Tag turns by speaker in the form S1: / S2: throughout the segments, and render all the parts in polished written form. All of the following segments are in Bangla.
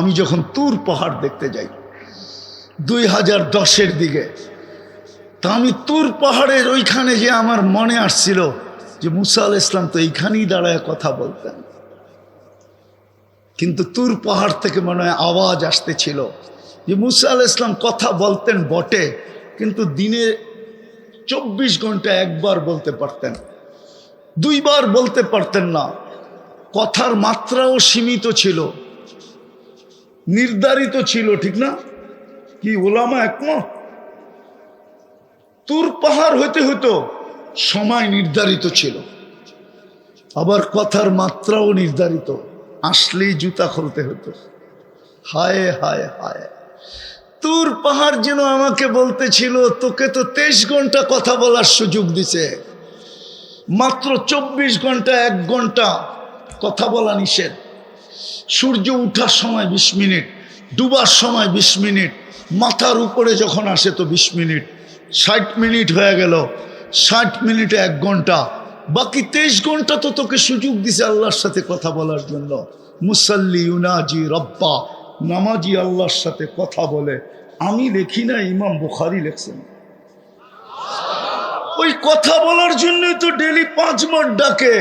S1: আমি যখন তুর পাহাড় দেখতে যাই 2010-এর দিকে, তা আমি তুর পাহাড়ের ওইখানে যে আমার মনে আসছিল যে মুসা আলাইহিস সালাম তো এইখানেই দাঁড়ায় কথা বলতেন, কিন্তু তুর পাহাড় থেকে মনে হয় আওয়াজ আসতেছিল যে মুসা আলাইহিস সালাম কথা বলতেন বটে, কিন্তু দিনে 24 ঘন্টা একবার বলতে পারতেন, 2 বার বলতে পারতেন না। কথার মাত্রাও সীমিত ছিল, নির্ধারিত ছিল, ঠিক না? কি ওলামা একমত? তুর পাহাড় হইতে হতো সময় নির্ধারিত ছিল, আবার কথার মাত্রাও নির্ধারিত, আসলেই জুতা খুলতে হতো। হায় হায় হায়, তুর পাহাড় যেন আমাকে বলতেছিল তোকে তো 23 ঘন্টা কথা বলার সুযোগ দিছে, মাত্র 24 ঘন্টা 1 ঘন্টা কথা বলা নিষেধ। সূর্য উঠার সময় 20 মিনিট, ডুবার সময় 20 মিনিট, মাথার উপরে যখন আসে তো 20 মিনিট, 60 মিনিট হয়ে গেল, 60 মিনিটে 1 ঘন্টা, বাকি 23 ঘন্টা তো তোকে সুযোগ দিছে আল্লাহর সাথে কথা বলার জন্য। মুসাল্লি ইউনাজি রব্বা, নামাজি আল্লাহর সাথে কথা বলে। আমি লিখি না, ইমাম বুখারী লিখছেন। ওই কথা বলার জন্যই তো ডেলি 5 বার ডাকে,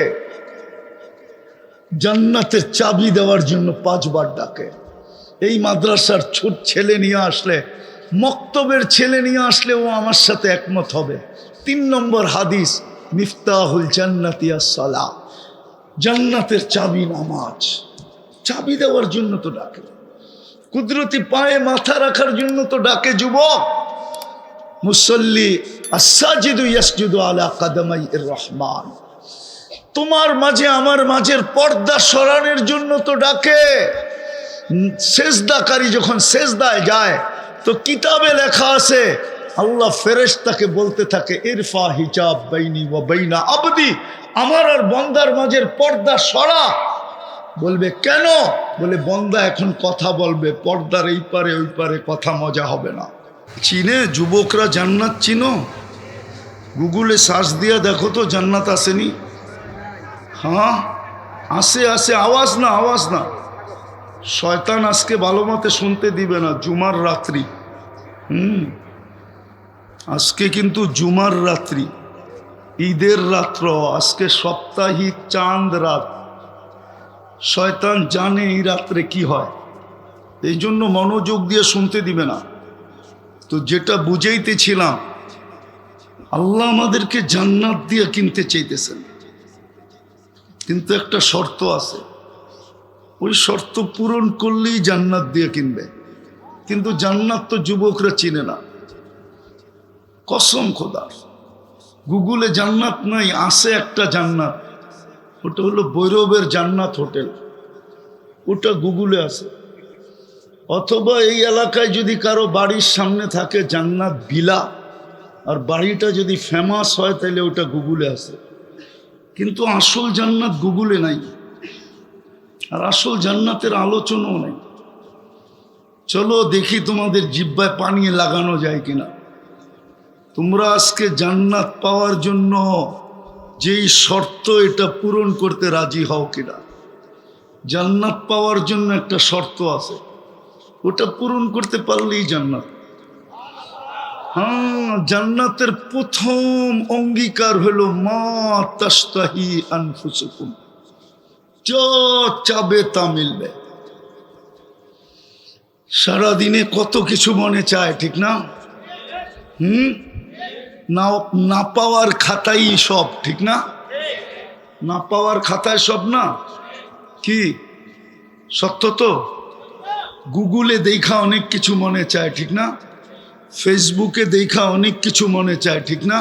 S1: জান্নাতের চাবি দেওয়ার জন্য 5 বার ডাকে। এই মাদ্রাসার ছোট ছেলে নিয়ে আসলে, মক্তবের ছেলে নিয়ে আসলে ও আমার সাথে একমত হবে। 3 নম্বর হাদিস, মিফতাহুল জান্নাতি আস-সালাহ, জান্নাতের চাবি নামাজ। চাবি দেওয়ার জন্য তো ডাকে, কুদরতি পায়ে মাথা রাখার জন্য তো ডাকে। যুবক, মুসল্লি আস-সাজিদু ইয়াসজুদু আলা কাদামাইর রহমান, তোমার মাঝে আমার মাঝের পর্দা সরানোর জন্য তো ডাকে। সেজদাকারী যখন সেজদায় যায় তো কিতাবে লেখা আছে, আল্লাহ ফেরেশতাকে বলতে থাকে, ইরফা হিজাব বাইনি ওয়া বাইনা আবদি, আমার আর বন্দার মাঝের পর্দা সরা। বলবে কেন? বলে বন্দা এখন কথা বলবে, পর্দার এই পারে ওই পারে কথা মজা হবে না। চিনে যুবকরা জান্নাত চিনো? গুগলে সার্চ দিয়া দেখো তো জান্নাত আসেনি? হ্যাঁ আসে, আসে, আওয়াজ না, আওয়াজ না। শয়তান আজকে ভালো মতে শুনতে দিবে না। জুমার রাত্রি, আজকে কিন্তু জুমার রাত্রি, ঈদের রাত্র, আজকে সাপ্তাহিক চাঁদ রাত। শয়তান জানে এই রাত্রে কি হয়, এই জন্য মনোযোগ দিয়ে শুনতে দিবে না। তো যেটা বুঝাইতেছিলাম, আল্লাহ আমাদেরকে জান্নাত দিয়ে কিনতে চাইতেছেন, কিন্তু একটা শর্ত আছে। ওই শর্ত পূরণ করলেই জান্নাত দিয়ে কিনবে, কিন্তু জান্নাত তো যুবকরা চিনে না। কসম খোদার, গুগলে জান্নাত নাই, আছে একটা জান্নাত, ওটা হলো ভৈরবের জান্নাত হোটেল, ওটা গুগলে আছে। অথবা এই এলাকায় যদি কারো বাড়ির সামনে থাকে জান্নাত বিলা, আর বাড়িটা যদি ফেমাস হয় তাহলে ওটা গুগলে আছে, কিন্তু আসল জান্নাত গুগলে নাই, আর আসল জান্নাতের আলোচনাও নেই। চলো দেখি তোমাদের জিহ্বায় পানি লাগানো যায় কিনা। তোমরা আজকে জান্নাত পাওয়ার জন্য যেই শর্ত, এটা পূরণ করতে রাজি হও কিনা। জান্নাত পাওয়ার জন্য একটা শর্ত আছে, ওটা পূরণ করতে পারলেই জান্নাত। হ্যাঁ, জান্নাতের প্রথম অঙ্গীকার হলো মা তাশতাহি আনফুসুকুম, যা চাবে তা মিলবে। সারাদিনে কত কিছু মনে চায়, ঠিক না? না পাওয়ার খাতাই সব, ঠিক না? না পাওয়ার খাতায় সব না, কি সত্য তো? গুগলে দেখা অনেক কিছু মনে চায়, ঠিক না? ফেসবুকে দেখা অনেক কিছু মনে চায়, ঠিক না?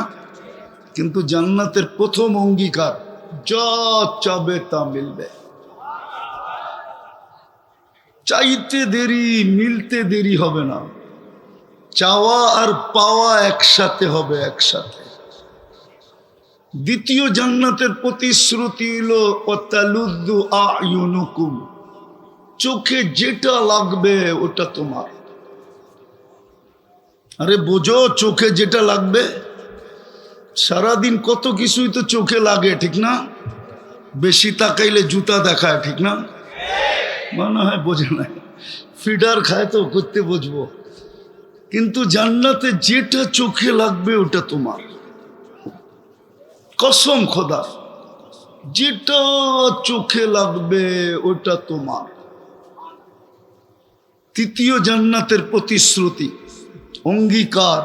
S1: কিন্তু জান্নাতের প্রথম অঙ্গীকার, যা চাবে তা মিলবে। চাইতে দেরি, মিলতে দেরি হবে না। চাওয়া আর পাওয়া একসাথে হবে, একসাথে। দ্বিতীয় জান্নাতের প্রতিশ্রুতি হলো ওয়াতালুদ্দু আয়ুনুকুম, চোখে যেটা লাগবে ওটা তোমার। আরে বোঝো, চোখে যেটা লাগবে। সারাদিন কত কিছুই তো চোখে লাগে, ঠিক না? বেশি তাকাইলে জুতা দেখায়, ঠিক না? মনে হয় বোঝে নাই। ফিডার খায় তো করতে বুঝবো, কিন্তু জান্নাতে যেটা চোখে লাগবে ওটা তোমার, কসম খোদা, যেটা চোখে লাগবে ওটা তোমার। তৃতীয় জান্নাতের প্রতিশ্রুতি, অঙ্গীকার,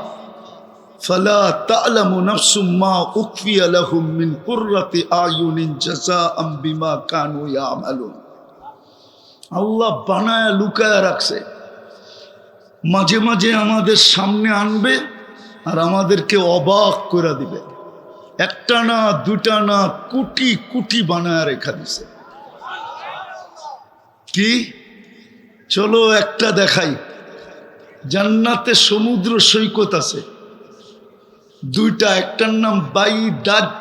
S1: ফালা তা'লামু নাফসুম মা উখফিয়া লাহুম মিন কুররাতি আয়ুনিন জাযাআম বিমা কানু ইয়ামালুন। আল্লাহ বানায়া লুকায়া রাখছে, মাঝে মাঝে আমাদের সামনে আনবে আর আমাদেরকে অবাক করে দিবে। একটা না দুটা না, কোটি কোটি বানায়া রেখা দিছে। কি? চলো একটা দেখাই। জান্নাতে সমুদ্র সৈকত আছে দুইটা, একটার নাম বাইদাজ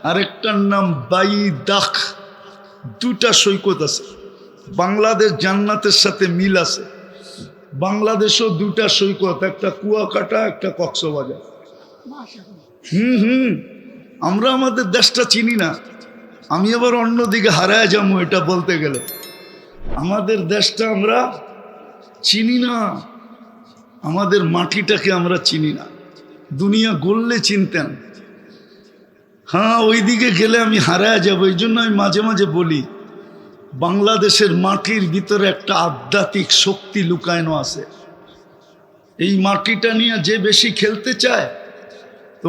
S1: আর একটার নাম বাইদাখ। দুটা সৈকত আছে। বাংলাদেশ জান্নাতের সাথে মিল আছে। বাংলাদেশও দুটা সৈকত, একটা কুয়াকাটা, একটা কক্সবাজার। আমরা আমাদের দেশটা চিনি না। আমি আবার অন্যদিকে হারায় যাবো এটা বলতে গেলে। আমাদের দেশটা আমরা চিনি না, আমাদের মাটিটাকে আমরা চিনি না। দুনিয়া গড়লে চিনতেন। হ্যাঁ, ওইদিকে গেলে আমি হারায় যাবো। এই জন্য আমি মাঝে মাঝে বলি, বাংলাদেশের মাটির ভিতরে একটা আধ্যাত্মিক শক্তি লুকায়নো আছে। এই মাটিটা নিয়ে যে বেশি খেলতে চায়, তো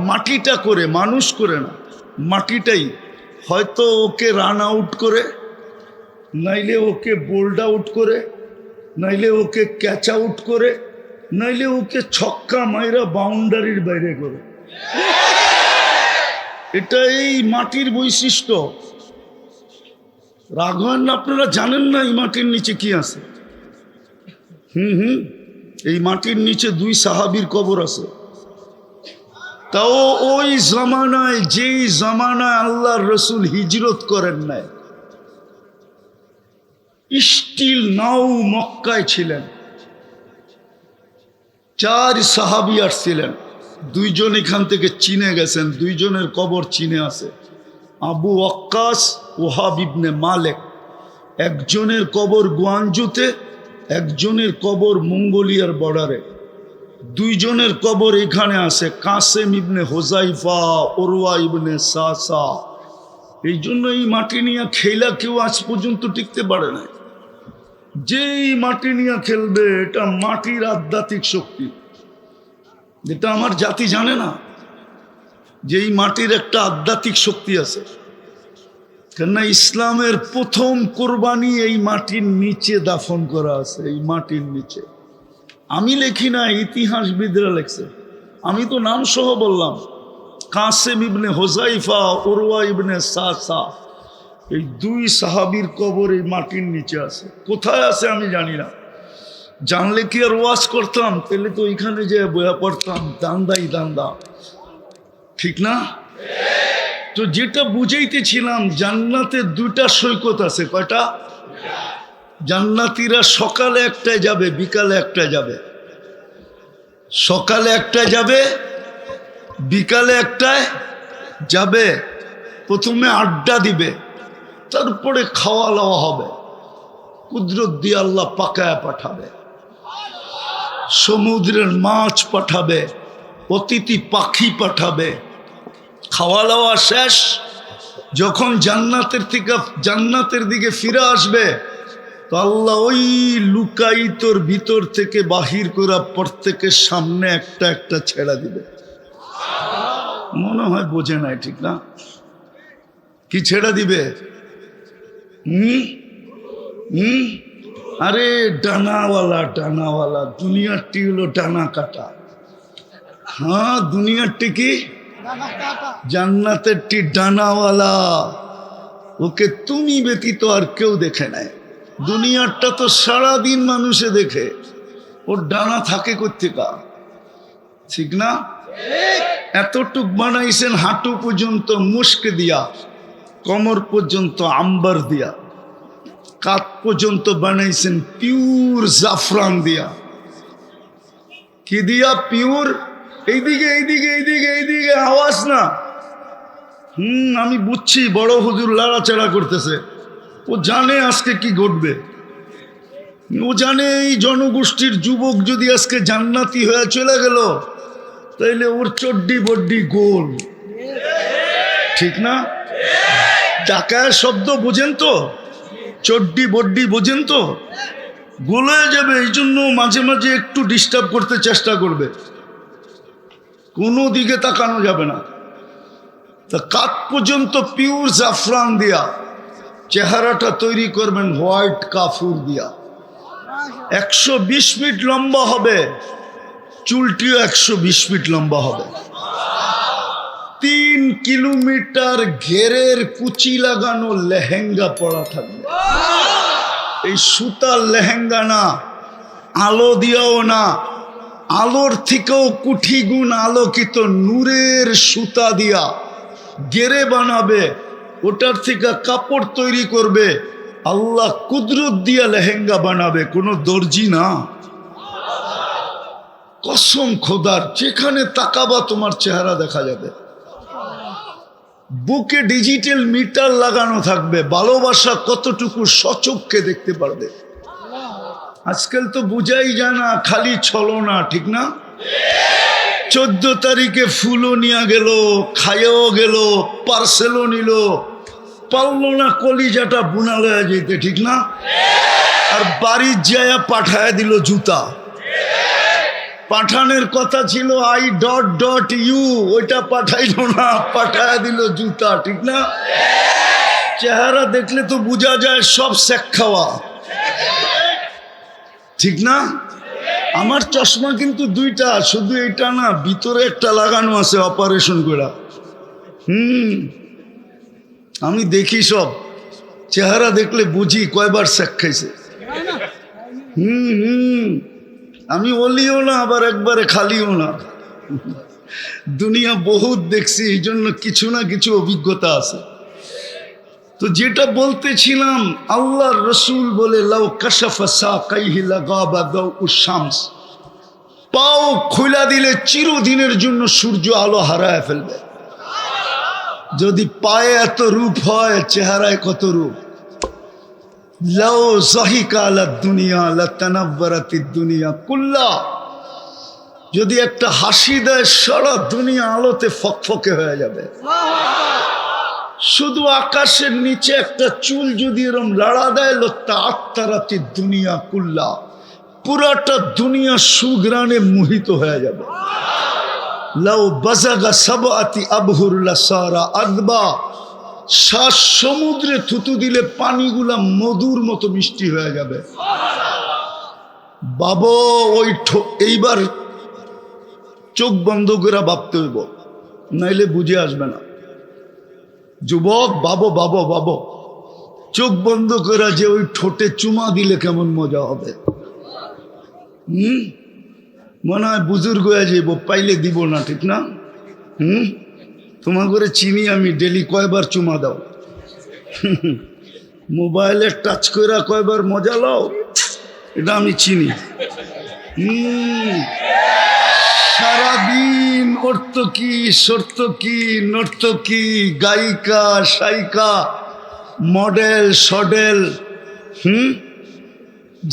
S1: মাটিটা করে, মানুষ করে না, মাটিটাই হয়তো ওকে রান আউট করে, নাইলে ওকে বোল্ড আউট করে, নাইলে ওকে ক্যাচ আউট করে, নাইলে ওকে ছক্কা মাইরা বাউন্ডারির বাইরে করে। এটা এই মাটির বৈশিষ্ট্য। রাঘবান, আপনারা জানেন না এই মাটির নিচে কি আছে? এই মাটির নিচে 2 সাহাবীর কবর আছে। তাও ওই জামানায়, যেই জামানায় আল্লাহর রসুল হিজরত করেন নাই, স্টিল নাও মক্কায় ছিলেন। 4 সাহাবী আসছিলেন। 2 জন এখান থেকে চীনে গেছেন, 2 জনের কবর চীনে আছে। আবু ওয়াক্কাস, ওহাব ইবনে মালেক। একজনের কবর গুয়াঞ্জুতে, একজনের কবর মঙ্গোলিয়ার বর্ডারে। 2 জনের কবর এখানে আছে, কাসেম ইবনে হোজাইফা, ওরওয়া ইবনে সাসা। এই জন্য এই মাটি নিয়ে খেলা কেউ আজ পর্যন্ত টিকতে পারে না। যেই মাটি নিয়ে খেলবে, এটা মাটির আধ্যাত্মিক শক্তি, যেটা আমার জাতি জানে না, যে এই মাটির একটা আধ্যাত্মিক শক্তি আছে। কেননা ইসলামের প্রথম কোরবানি এই মাটির নিচে দাফন করা আছে, এই মাটির নিচে। আমি লেখি না, ইতিহাসবিদরা লেখছে। আমি তো নাম সহ বললাম, কাসেম ইবনে হোজাইফা, ওরওয়া ইবনে সাসা। এই 2 সাহাবীর কবর এই মাটির নিচে আছে। কোথায় আছে আমি জানি না। জানলে কি আর ওয়াজ করতাম? তাহলে তো ওইখানে যে বয়া পড়তাম, দান্দাই দান্দা, ঠিক না? তো যেটা বুঝাইতেছিলাম, জান্নাতে 2টা সৈকত আছে। কয়টা? জান্নাতীরা সকালে একটায় যাবে, বিকালে একটায় যাবে। সকালে একটায় যাবে, বিকালে একটায় যাবে। প্রথমে আড্ডা দিবে, তারপরে খাওয়া দাওয়া হবে। কুদরত দিয়ে আল্লাহ পাকায়া পাঠাবে, সমুদ্রের মাছ পাঠাবে, অতিথি পাখি পাঠাবে। খাওয়া দাওয়া শেষ, যখন জান্নাতের দিকে ফিরে আসবে, তো আল্লাহ ওই লুকায়িতর ভিতর থেকে বাহির করা প্রত্যেকের সামনে একটা একটা ছেড়া দিবে। মনে হয় বোঝে নাই, ঠিক না? কি ছেড়া দিবে? আরে ডানাওয়ালা। দুনিয়ারটি হলো ডানা কাটা। হ্যাঁ, দুনিয়ারটি কি? জান্নাতেরটি ডানাওয়ালা। ওকে তুমি ব্যতীত আর কেউ দেখে নাই। দুনিয়ারটা তো সারাদিন মানুষে দেখে, ওর ডানা থাকে কোত্থেকা, ঠিক না? এতটুক বানাইছেন হাঁটু পর্যন্ত মুস্ক দিয়া, কমর পর্যন্ত আম্বার দিয়া, কাত পর্যন্ত বানাইছেন পিওর জাফরান দিয়া। কি দিয়া? পিওর। এইদিকে আওয়াজ না। আমি বুঝছি, বড় হুজুর লাড়াচাড়া করতেছে। ও জানে আজকে কি ঘটবে। ও জানে এই জনগোষ্ঠীর যুবক যদি আজকে জান্নাতি হয়ে চলে গেল তাইলে ওর চড্ডি বড্ডি গোল, ঠিক না? ডাকায় শব্দ বোঝেন তো, চড্ডি বড্ডি বোঝেন তো, গলে যাবে। এই জন্য মাঝে মাঝে একটু ডিস্টার্ব করতে চেষ্টা করবে, কোনো দিকে তাকানো যাবে না। তা কাত পর্যন্ত পিওর জাফরান দিয়া চেহারাটা তৈরি করবেন, হোয়াইট কাফুর দিয়া। 120 ফিট লম্বা হবে, চুলটিও 120 ফিট লম্বা হবে। 3 কিলোমিটার ঘেরের কুচি লাগানো লেহেঙ্গা পরা থাকবে। এই সুতার লেহেঙ্গা না, আলো দিয়াও না, আলোর থেকেও কোটি গুণ আলোকিত নূরের সুতা দিয়া গেরে বানাবে, ওটার থেকে কাপড় তৈরি করবে। আল্লাহ কুদরত দিয়া লেহেঙ্গা বানাবে, কোনো দর্জি না। কসম খোদার, যেখানে তাকাবা তোমার চেহারা দেখা যাবে। বুকে ডিজিটাল মিটার লাগানো থাকবে, ভালোবাসা কতটুকু সচক্ষে দেখতে পারবে। আজকাল তো বুঝাই যায় না, খালি ছলনা, ঠিক না? 14 তারিখে ফুলও নিয়ে গেল, খাইও গেল, পার্সেলও নিল, পারল না কলিজাটা বুনা লয়ে যেতে, ঠিক না? আর বাড়ির যায় পাঠায় দিল জুতা। পাঠানোর কথা ছিল I.U, ওইটা পাঠাইল না, পাঠায় দিল জুতা, ঠিক না? চেহারা দেখলে তো বোঝা যায় সব শেখ খাওয়া, ঠিক না? আমার চশমা কিন্তু 2টা, শুধু এটা না, ভিতরে একটা লাগানো আছে অপারেশন করা। আমি দেখি সব, চেহারা দেখলে বুঝি কয়বার শেখ খাইছে। আমি ওলিও না, আবার একবারে খালিও না। দুনিয়া বহুত দেখছি, এই জন্য কিছু না কিছু অভিজ্ঞতা আছে। তো যেটা বলতেছিলাম, আল্লাহর রসুল বলে, লাউ কাশাফা সাকাইহি লাগাবা দাউউশ শামস, পাও খুলা দিলে চিরদিনের জন্য সূর্য আলো হারায় ফেলবে। যদি পায়ে এত রূপ হয়, চেহারায় কত রূপ। লাউ যাহিকা আলা দুনিয়া লাতানাব্বারাতিদ দুনিয়া কুল্লা, যদি একটা হাসি দেয় সারা দুনিয়া আলোতে ফকফকে হয়ে যাবে। শুধু আকাশের নিচে একটা চুল যদি এরম লাড়া দেয়, লাতাআত্তারাতিদ দুনিয়া কুল্লা, পুরাটা দুনিয়া সুগ্রানে মোহিত হয়ে যাবে। লাউ বাজাগা সাবআতি আবহুর লাসারা আযবা, 7 সমুদ্রে থুতু দিলে পানিগুলা মধুর মতো মিষ্টি হয়ে যাবে। বাবা, ওই এইবার চোখ বন্ধ করে ভাবতে হইব, নাইলে বুঝে আসবে না। যুবক, বাবো বাবো বাবো, চোখ বন্ধ করে যে ওই ঠোঁটে চুমা দিলে কেমন মজা হবে। মনে হয় বুজুর্গ হয়ে যাইব, পাইলে দিব না, ঠিক না? তোমার করে চিনি আমি, ডেলি কয়বার চুমা দাও? মোবাইলে টাচ করে কয়বার মজা লাও, এটা আমি চিনি। সারাদিন অর্থকি সর্তকি নর্তকি গায়িকা সাইকা মডেল সডেল,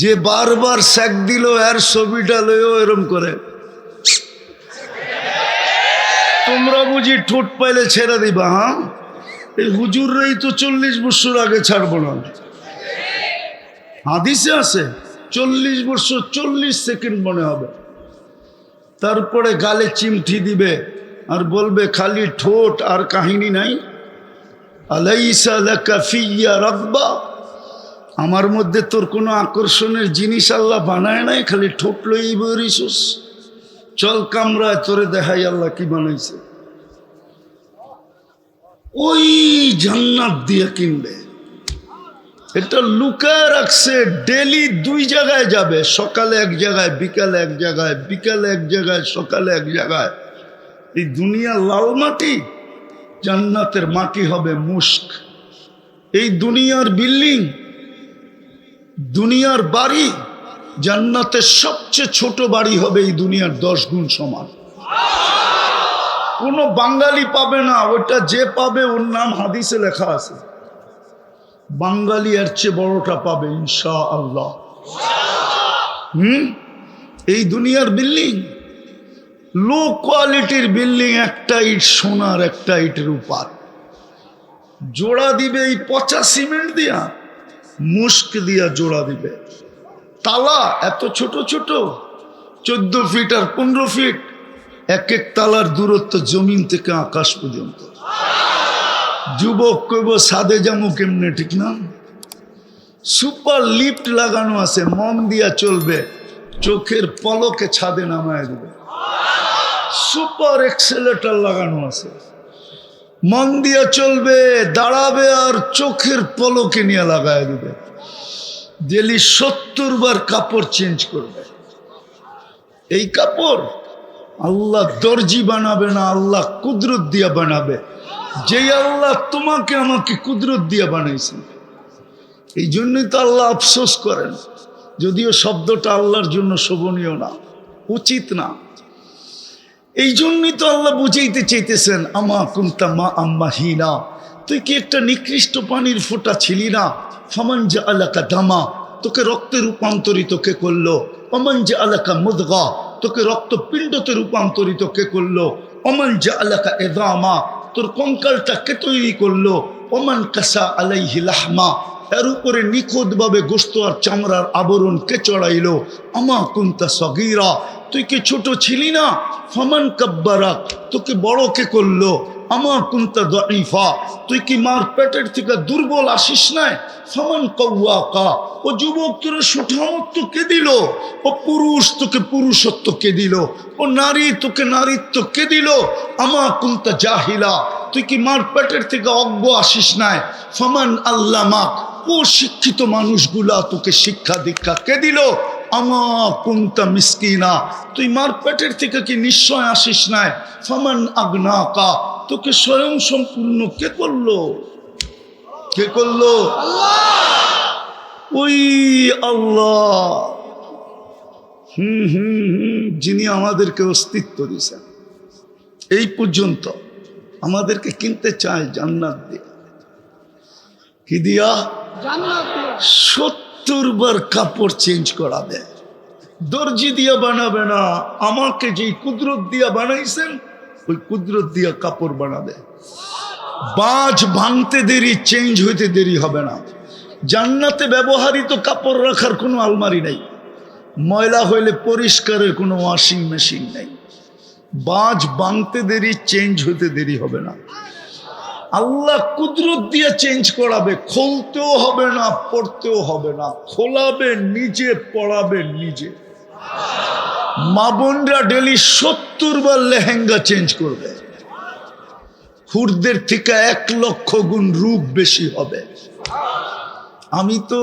S1: যে বারবার স্যাক দিল এর ছবিটা লইও এরম করে। তোমরা বুঝি ঠোঁট পাইলে ছেড়ে দিবা? হ্যাঁ, এই হুজুররাই তো 40 বছর আগে ছাড়বো না। হাদিসে আছে 40 বছর 40 সেকেন্ড মনে হবে, তারপরে গালে চিমটি দিবে আর বলবে খালি ঠোঁট আর কাহিনী নাই। আলাইসা লাকা ফিয়া রাগবা, আমার মধ্যে তোর কোনো আকর্ষণের জিনিস আল্লাহ বানায় নাই, খালি ঠোঁট লই বরিস। চল কামরায় তোরে দেখাই আল্লাহ কি বানাইছে। ওই জান্নাত দিয়ে কিনবে, এটা লুকায় রাখছে। ডেলি 2 জায়গায় যাবে, সকালে এক জায়গায়, বিকালে এক জায়গায়, বিকালে এক জায়গায়, সকালে এক জায়গায়। এই দুনিয়া লাল মাটি, জান্নাতের মাটি হবে মুস্ক। এই দুনিয়ার বিল্ডিং, দুনিয়ার বাড়ি, জান্নাতের সবচেয়ে ছোট বাড়ি হবে এই দুনিয়ার 10 গুণ সমান। কোনো বাঙালি পাবে না, ওটা যে পাবে ওর নাম হাদিসে লেখা আছে, বাঙালি এর চেয়ে বড়টা পাবে ইনশাআল্লাহ। এই দুনিয়ার বিল্ডিং লো কোয়ালিটির বিল্ডিং, একটা ইট সোনার, একটা ইট রূপার। জোড়া দিবে এই পচা সিমেন্ট দিয়া, মুস্ক দিয়া জোড়া দিবে। তালা এত ছোট ছোট, 14 ফিট আর 15 ফিট, এক এক তালার দূরত্ব জমিন থেকে আকাশ পর্যন্ত। যুবক কইব সাদে যামু কেমনে, ঠিক না? সুপার লিফট লাগানো আছে, মন দিয়া চলবে, চোখের পলকে ছাদে নামায় দেবে। সুপার এক্সেলেটর লাগানো আছে, মন দিয়া চলবে, দাঁড়াবে আর চোখের পলকে নিয়ে লাগায় দেবে। ডেলি 70 বার কাপড় চেঞ্জ করবে। এই কাপড় আল্লাহ দর্জি বানাবে না, আল্লাহ কুদরত দিয়া বানাবে। যেই আল্লাহ তোমাকে আমাকে কুদরত দিয়া বানাইছে, এই জন্যই তো আল্লাহ আফসোস করেন। যদিও শব্দটা আল্লাহর জন্য শোভনীয় না, উচিত না। এই জন্যই তো আল্লাহ বুঝাইতে চাইতেছেন, আমা কুনতা মা আম্মা হিনা, তুই কি একটা নিকৃষ্ট পানির ফোঁটা ছিলি না? ফামান জাআলাকা দামা, তোকে রক্তে রূপান্তরিত কে করলো? ওমান জাআলাকা মুদগা, তোকে রক্তপিণ্ডতে রূপান্তরিত কে করলো? ওমান জাআলাকা ইযামা, তোর কঙ্কালটা কে তৈরি করলো? ওমান কাসা আলাইহি লাহমা, এর উপরে নিখুঁতভাবে গোশত আর চামড়ার আবরণ কে চড়াইলো? আমা কুনতা সগীরা, তুই কি ছোট ছিলি না? ফামান কাব্বারা, তোকে বড় কে করলো? আমা কুনতা দাঈফা, তুই কি মার পেটের থেকে দুর্বল আসিস নাই? ফামান কাওয়াকা, ও যুবক তোর সুঠামত্ব কে দিল? ও পুরুষ তোকে পুরুষত্ব কে দিল? ও নারী তোকে নারীত্ব কে দিল? আমা কুনতা জাহিলা, তুই কি মার পেটের থেকে অজ্ঞ আসিস নাই? ফামান আল্লামাক, ও শিক্ষিত মানুষগুলা তোকে শিক্ষা দীক্ষা কে দিল? আমা কুনতা মিসকিনা, তুই মার পেটের থেকে কি নিশ্চয় আসিস নাই? ফামান আগনাকা, তোকে স্বয়ং সম্পূর্ণ কে করলো? কে করলো? ওই আল্লাহ। যিনি আমাদেরকে অস্তিত্ব দিয়েছেন, এই পর্যন্ত আমাদেরকে কিনতে চায় জান্নাত দিয়া। কি দিয়া? 70 বার কাপড় চেঞ্জ করাবে। দর্জি দিয়া বানাবে না, আমাকে যেই কুদরত দিয়া বানাইছেন ওই কুদরত দিয়া কাপড় বানাবে। বাজ ভাঙতে দেরি, চেঞ্জ হইতে দেরি হবে না। জান্নাতে ব্যবহৃত কাপড় রাখার কোনো আলমারি নেই, ময়লা হইলে পরিষ্কারের কোনো ওয়াশিং মেশিন নেই। বাজ ভাঙতে দেরি, চেঞ্জ হইতে দেরি হবে না। আল্লাহ কুদরত দিয়ে চেঞ্জ করাবে, খুলতেও হবে না, পড়তেও হবে না, খোলাবে নিজে, পড়াবে নিজে। মা বোনরা ডেলি 70 বার লেহেঙ্গা চেঞ্জ করবে। হুরদের থেকে 1 লক্ষ গুণ রূপ বেশি হবে। আমি তো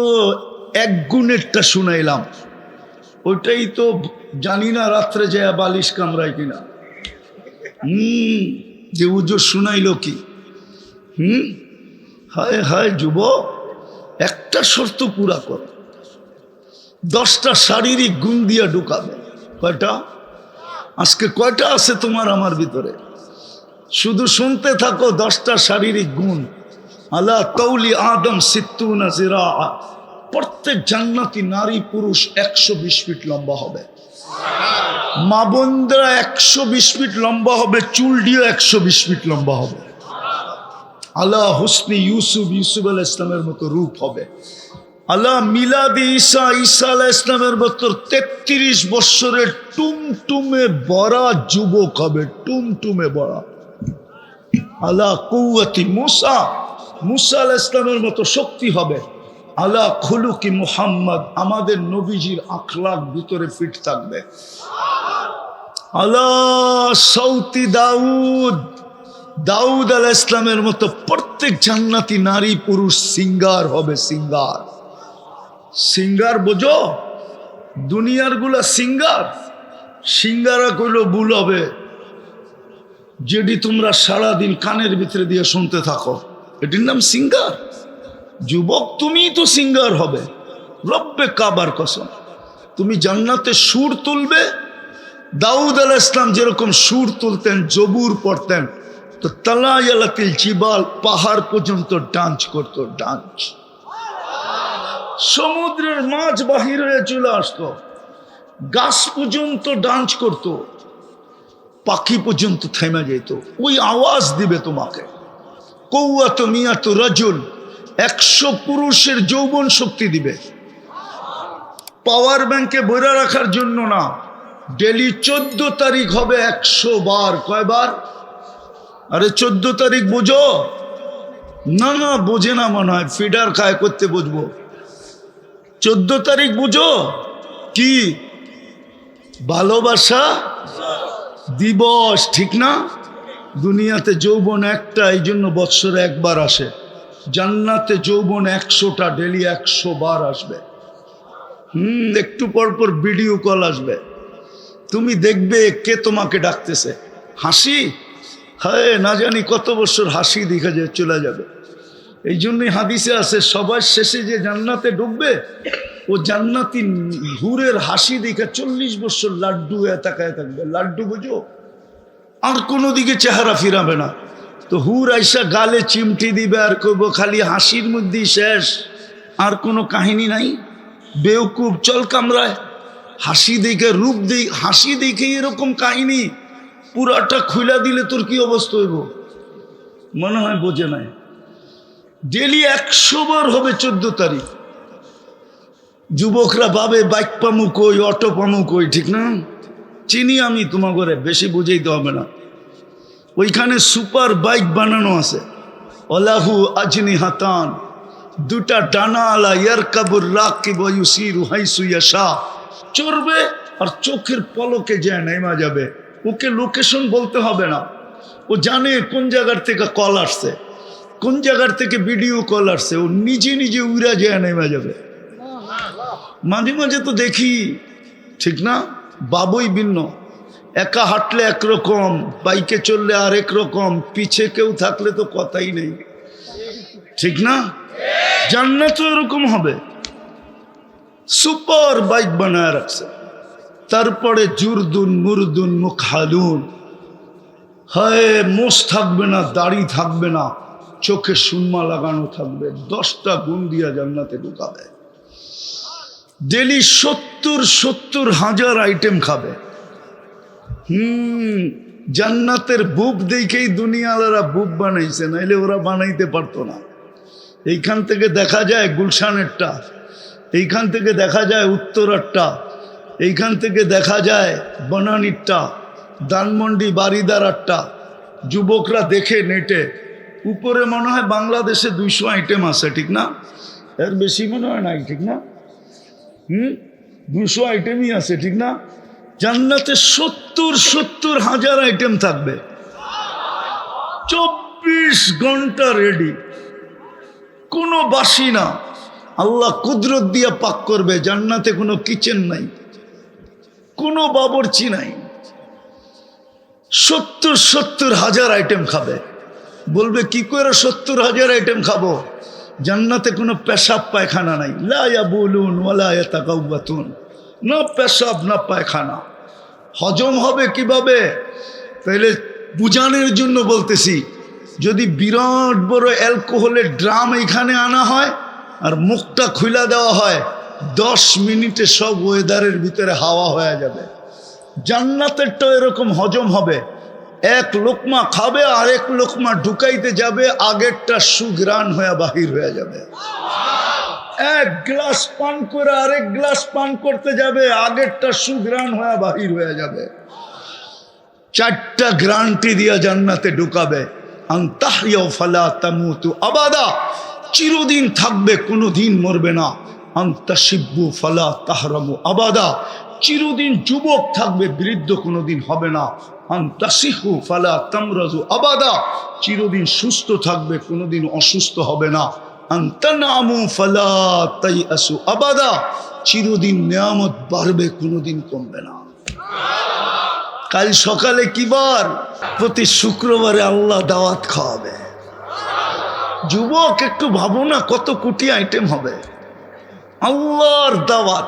S1: 1 গুণেরটা শুনাইলাম, ওইটাই তো জানি না রাত্রে যায় বালিশ কামড়ায় কিনা। যে উজোর শুনাইল কি? হায় হায় যুবক, একটা শর্ত পুরা কর, 10টা শারীরিক গুণ দিয়া ঢুকাবে। কয়টা? আজকে কয়টা আছে তোমার আমার ভিতরে? শুধু শুনতে থাকো 10টা শারীরিক গুণ। আলা তৌলি আদম 60 জিরা, প্রত্যেক জান্নাতি নারী পুরুষ 120 ফিট লম্বা হবে। মা বোনরা 120 ফিট লম্বা হবে, চুল দিয়ে 120 ফিট লম্বা হবে। আলা হুসনি ইউসুফ, ইউসুফ আলাইহিস সালামের মতো রূপ হবে। আলা মিলাদি ঈসা, ঈসা আলাইহিস সালামের মতো 33 বছরের টুমটুমে বড়া যুবক হবে, টুমটুমে বড়া। আলা কুওয়াতি মুসা, মুসা আলাইহিস সালামের মতো শক্তি হবে। আলা খুলুকি মুহাম্মদ, আমাদের নবীজির আখলাক ভিতরে ফিট থাকবে। আলা সৌতি দাউদ, দাউদ আলাইহিস সালামের মতো প্রত্যেক জান্নাতি নারী পুরুষ সিঙ্গার হবে। সিঙ্গার, সিঙ্গার বোঝো? দুনিয়ার গুলা সিঙ্গার, সিঙ্গারা কইলো ভুল হবে। যেটি তোমরা সারাদিন কানের ভিতরে দিয়ে শুনতে থাকো, এটির নাম সিঙ্গার। যুবক, তুমি তো সিঙ্গার হবে। রব্বে কাবার কসম, তুমি জান্নাতে সুর তুলবে। দাউদ আলাইহিস সালাম যেরকম সুর তুলতেন, জবুর পড়তেন, তো তালায়ালাতিল জিবাল, পাহাড় পর্যন্ত ডান্স করতো, ডান্স। সমুদ্রের মাছ বাহির হয়ে চলে আসতো, গাছ পর্যন্ত ডান্স করত, পাখি পর্যন্ত থেমে যেত, ওই আওয়াজ দিবে তোমাকে। কৌয়াত মিয়াত রাজুল, 100 পুরুষের যৌবন শক্তি দিবে। পাওয়ার ব্যাংকে বইরা রাখার জন্য না, ডেলি 14 তারিখ হবে 100 বার। কয়বার? আরে 14 তারিখ বোঝো না? না বোঝে না মনে হয়, ফিডার খায় করতে বুঝবো। 14 তারিখ বুঝো কি? ভালোবাসা দিবস, ঠিক না? দুনিয়াতে যৌবন একটা, এই জন্য বৎসরে একবার আসে। জান্নাতে যৌবন 100টা, ডেলি 100 বার আসবে। একটু পর পর ভিডিও কল আসবে, তুমি দেখবে কে তোমাকে ডাকতেছে। হাসি, হায় না জানি কত বছর হাসি দেখা যায় চলে যাবে। এই জন্যই হাদিসে আছে, সবার শেষে যে জান্নাতে ঢুকবে ও জান্নাতি হুরের হাসি দেখে 40 বছর লাড্ডু হয়ে তাকায় থাকবে। লাড্ডু বুঝো? আর কোনো দিকে চেহারা ফিরাবে না। তো হুর আইসা গালে চিমটি দিবে আর করবো খালি হাসির মধ্যেই শেষ, আর কোনো কাহিনী নাই। বেউকুব চল কামরায়, হাসি দেখে রূপ হাসি দেখে এরকম কাহিনী পুরাটা খুলা দিলে তোর কি অবস্থা হইব? মনে হয় বোঝে নাই। ডেলি 100 বার হবে 14 তারিখ। যুবকরা ভাবে বাইক পামু কই, অটো পামু কই, ঠিক না? চিনি আমি, তোমার ঘরে বেশি বুঝাইতে হবে না। ওইখানে সুপার বাইক বানানো আছে, অলাহু আজনি হাতান, 2টা ডানা আলা, ইয়ারকাবুর রাকিব ওয়া ইউসিরু হাইসু ইয়াশা। চড়বে আর চোখের পলকে যায় নেমা যাবে। ওকে লোকেশন বলতে হবে না, ও জানে কোন জায়গার থেকে কল আসছে, কোন জায়গার থেকে ভিডিও কল আসছে। ও নিজে নিজে উড়া যায় নেমা যাবে। মাঝে মাঝে তো দেখি, ঠিক না? বাবুই ভিন্ন, একা হাঁটলে একরকম, বাইকে চললে আরেক রকম, পিছে কেউ থাকলে তো কথাই নেই, ঠিক না? জান্নাত এরকম হবে, সুপার বাইক বানায় রাখছে। তারপরে জুরদুন মুরদুন মুখালুন, হায় মোষ থাকবে না, দাড়ি থাকবে না, চোখে সুরমা লাগানো থাকবে। 10টা গুণ দিয়া জান্নাতে ঢুকাবে। ডেলি 70 হাজার আইটেম খাবে। জান্নাতের বুক দেখেই দুনিয়ালারা বুক বানাইছে, নাইলে ওরা বানাইতে পারতো না। এইখান থেকে দেখা যায় গুলশানেরটা, এইখান থেকে দেখা যায় উত্তরারটা, এইখান থেকে দেখা যায় বনানীরটা, ধানমন্ডি বারিদারারটা। যুবকরা দেখে নেটে, উপরে মনে হয় বাংলাদেশে 200 আইটেম আছে, ঠিক না? এর বেশি মনে হয় নাই, ঠিক না? 200 আইটেমই আছে, ঠিক না? জান্নাতে 70 হাজার আইটেম থাকবে, 24 ঘন্টা রেডি, কোনো বাসি না। আল্লাহ কুদরত দিয়ে পাক করবে। জান্নাতে কোনো কিচেন নাই, কোনো বাবরচি নাই। 70 হাজার আইটেম খাবে। বলবে কি করে 70 হাজার আইটেম খাবো? জান্নাতে কোনো পেশাব পায়খানা নাই। লা ইয়াবুলুন ওয়ালা ইয়াতাকাওয়াতুন, না পেশাব না পায়খানা। হজম হবে কিভাবে? তাহলে বুঝানোর জন্য বলতেছি, যদি বিরাট বড় অ্যালকোহলের ড্রাম এখানে আনা হয় আর মুখটা খুলে দেওয়া হয়, 10 মিনিটে সব ওয়েদারের ভিতরে হাওয়া হয়ে যাবে। জান্নাতেরটা এরকম হজম হবে। 1 লোকমা খাবে, আরেক লোকমা ঢুকাইতে যাবে, আগেরটা সুঘ্রাণ হয়ে বাহির হয়ে যাবে। 1 গ্লাস পান করে আরেক গ্লাস পান করতে যাবে, আগেরটা সুঘ্রাণ হয়ে বাহির হয়ে যাবে। 4টা গ্যারান্টি দিয়া জান্নাতে ঢুকাবে। আনতাহইয়া ফালা তামুতু আবাদা, চিরদিন থাকবে, কোনোদিন মরবে না। আনতাশিব্বু ফালা তাহরামু আবাদা, চিরদিন যুবক থাকবে, বৃদ্ধ কোনোদিন হবে না। আনতাসিহু ফালা তামরাজু আবাদা, চিরদিন সুস্থ থাকবে, কোনোদিন অসুস্থ হবে না। আনতানামু ফালা তাইআসু আবাদা, চিরদিন নিয়ামত বাড়বে, কোনোদিন কমবে না। কাল সকালে কি বার? প্রতি শুক্রবারে আল্লাহ দাওয়াত খাওয়াবে। যুবক একটু ভাবো না, কত কোটি আইটেম হবে। আল্লাহর দাওয়াত,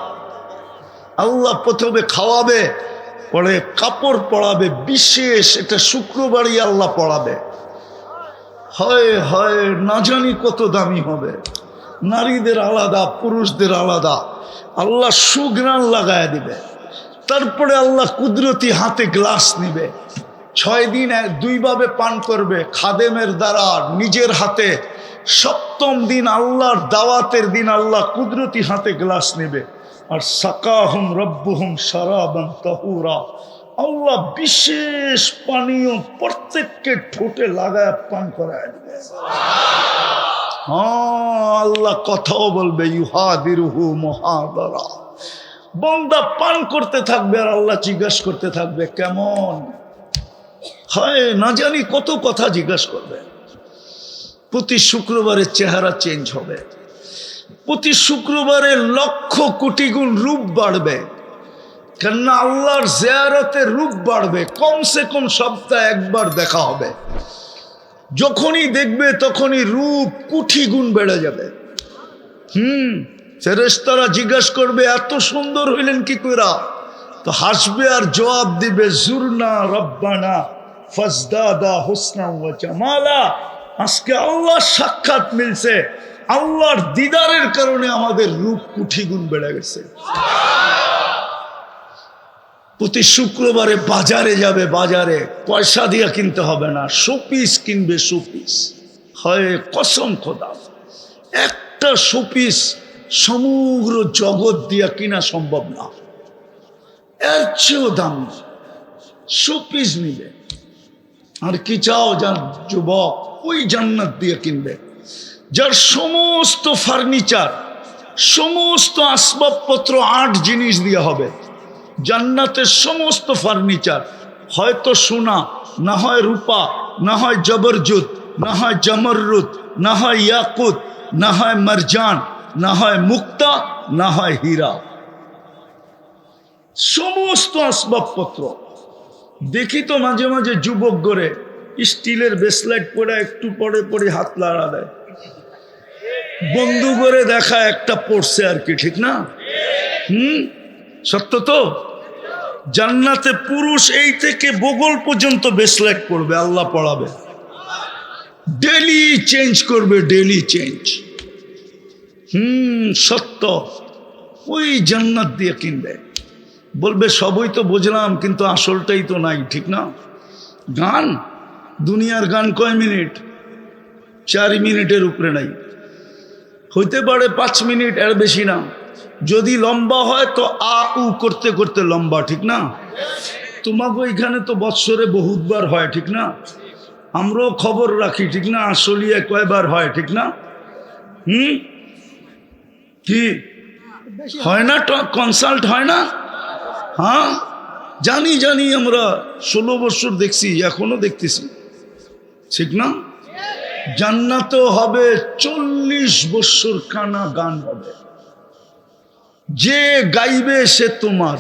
S1: আল্লাহ প্রথমে খাওয়াবে, পরে কাপড় পরাবে, বিশেষ এটা শুক্রবারই আল্লাহ পরাবে। হয় হয় না জানি কত দামি হবে, নারীদের আলাদা, পুরুষদের আলাদা। আল্লাহ সুঘ্রাণ লাগায় দিবে। তারপরে আল্লাহ কুদরতি হাতে গ্লাস নিবে। 6 দিন 2 ভাবে পান করবে, খাদেমের দ্বারা, নিজের হাতে। 7ম দিন আল্লাহর দাওয়াতের দিন আল্লাহ কুদরতি হাতে গ্লাস নেবে। আর সাকাহুম রব্বুহুম শারাবান তাহুরা, আল্লাহ বিশেষ পানীয় প্রত্যেককে ঠোঁটে লাগায় পান করায় দেবে। হ্যাঁ, আল্লাহ কথাও বলবে, ইউহাদিরুহু মুহাদারা। বান্দা পান করতে থাকবে আর আল্লাহ জিজ্ঞাসা করতে থাকবে কেমন হয়, না জানি কত কথা জিজ্ঞাসা করবে। প্রতি শুক্রবারে চেহারা চেঞ্জ হবে, প্রতি শুক্রবারে লক্ষ কোটি গুণ রূপ বাড়বে। কেননা আল্লাহর জিয়ারতের রূপ বাড়বে। কমসে কম সপ্তাহে একবার দেখা হবে। যখনই দেখবে তখনই রূপ কোটি গুণ বেড়ে যাবে। ফেরেশতারা জিজ্ঞাসা করবে এত সুন্দর হইলেন কি কইরা? তো হাসবে আর জবাব দিবে, জুরনা রব্বানা ফাজদাদা হুসনা ওয়া জামালা। আজকে আল্লাহর সাক্ষাৎ মিলছে, আল্লাহর দিদারের কারণে আমাদের রূপ কোটি গুণ বেড়ে গেছে। প্রতি শুক্রবারে বাজারে যাবে, বাজারে পয়সা দিয়ে কিনতে হবে না, শোপিস কিনবে। শোপিস হয় কসম খোদা, একটা শোপিস সমগ্র জগৎ দিয়া কিনা সম্ভব না, এর চেয়েও দাম শোপিস নিবে। আর কি চাও যার যুবক, ওই জান্নাত দিয়ে কিনবে যার সমস্ত ফার্নিচার, সমস্ত আসবাবপত্র 8 জিনিস দিয়ে হবে। জান্নাতের সমস্ত ফার্নিচার হয়তো সোনা, না হয় রূপা, না হয় জবরজুত, না হয় জমররুত, না হয় ইয়াকুত, না হয় মারজান, না হয় মুক্তা, না হয় হীরা। সমস্ত আসবাবপত্র। দেখি তো মাঝে মাঝে যুবক গড়ে স্টিলের ব্রেসলেট পরে একটু পরে পরে হাত লাড়া দেয়, বন্ধু করে দেখা একটা পড়ছে আর কি, ঠিক না? সত্য তো। জান্নাতে পুরুষ এই থেকে বগল পর্যন্ত ব্রেসলেট পড়বে, আল্লাহ পড়াবে, ডেলি চেঞ্জ করবে, ডেলি চেঞ্জ। সত্য। ওই জান্নাত দিয়ে কিনবে। বলবে সবই তো বুঝলাম, কিন্তু আসলটাই তো নাই, ঠিক না? গান, দুনিয়ার গান কয় মিনিট? 4 মিনিটের উপরে নাই, হইতে পারে 5 মিনিট, এর বেশি না। যদি লম্বা হয় তো আ উ করতে করতে লম্বা, ঠিক না? তোমাকে এখানে তো বৎসরে বহুতবার হয়, ঠিক না? আমরাও খবর রাখি, ঠিক না? আসলিয়ে কয়বার হয়, ঠিক না? কি হয় না? কনসাল্ট হয় না? হ্যাঁ জানি জানি, আমরা 16 বছর দেখছি, এখনো দেখতেছি, ঠিক না? জান্নাতেও হবে 40 বছর কানা গান হবে, যে গাইবে সে তোমার।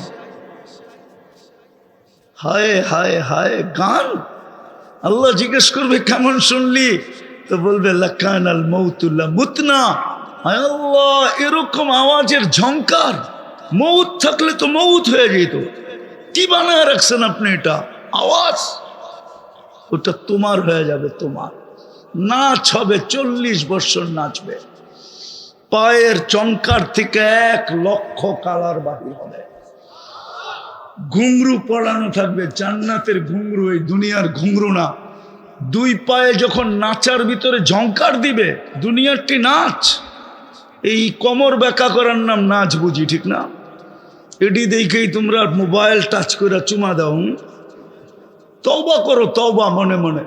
S1: হায় হায় হায়, গান। আল্লাহ জিজ্ঞেস করবে কেমন শুনলি? তো বলবে লাকান আল মৌতুল্লাহ মুতনা। হায় আল্লাহ, এরকম আওয়াজের ঝংকার, মৌত থাকলে তো মৌত হয়ে যেত। কি বানায় রাখছেন আপনি এটা? আওয়াজ, ওটা তোমার হয়ে যাবে, তোমার। নাচ হবে, 40 বছর নাচবে। পায়ের চমকার থেকে 1 লক্ষ কালার বাহির হবে। ঘুংরু পড়ানো থাকবে, জান্নাতের ঘুংরু, এই দুনিয়ার ঘুংরু না। 2 পায়ে যখন নাচার ভিতরে ঝংকার দিবে, দুনিয়ারটি নাচ। এই কোমর বেঁকা করার নাম নাচ বুঝি, ঠিক না? এটি দেখেই তোমরা মোবাইল টাচ করে চুমা দাও। তওবা করো, তওবা মনে মনে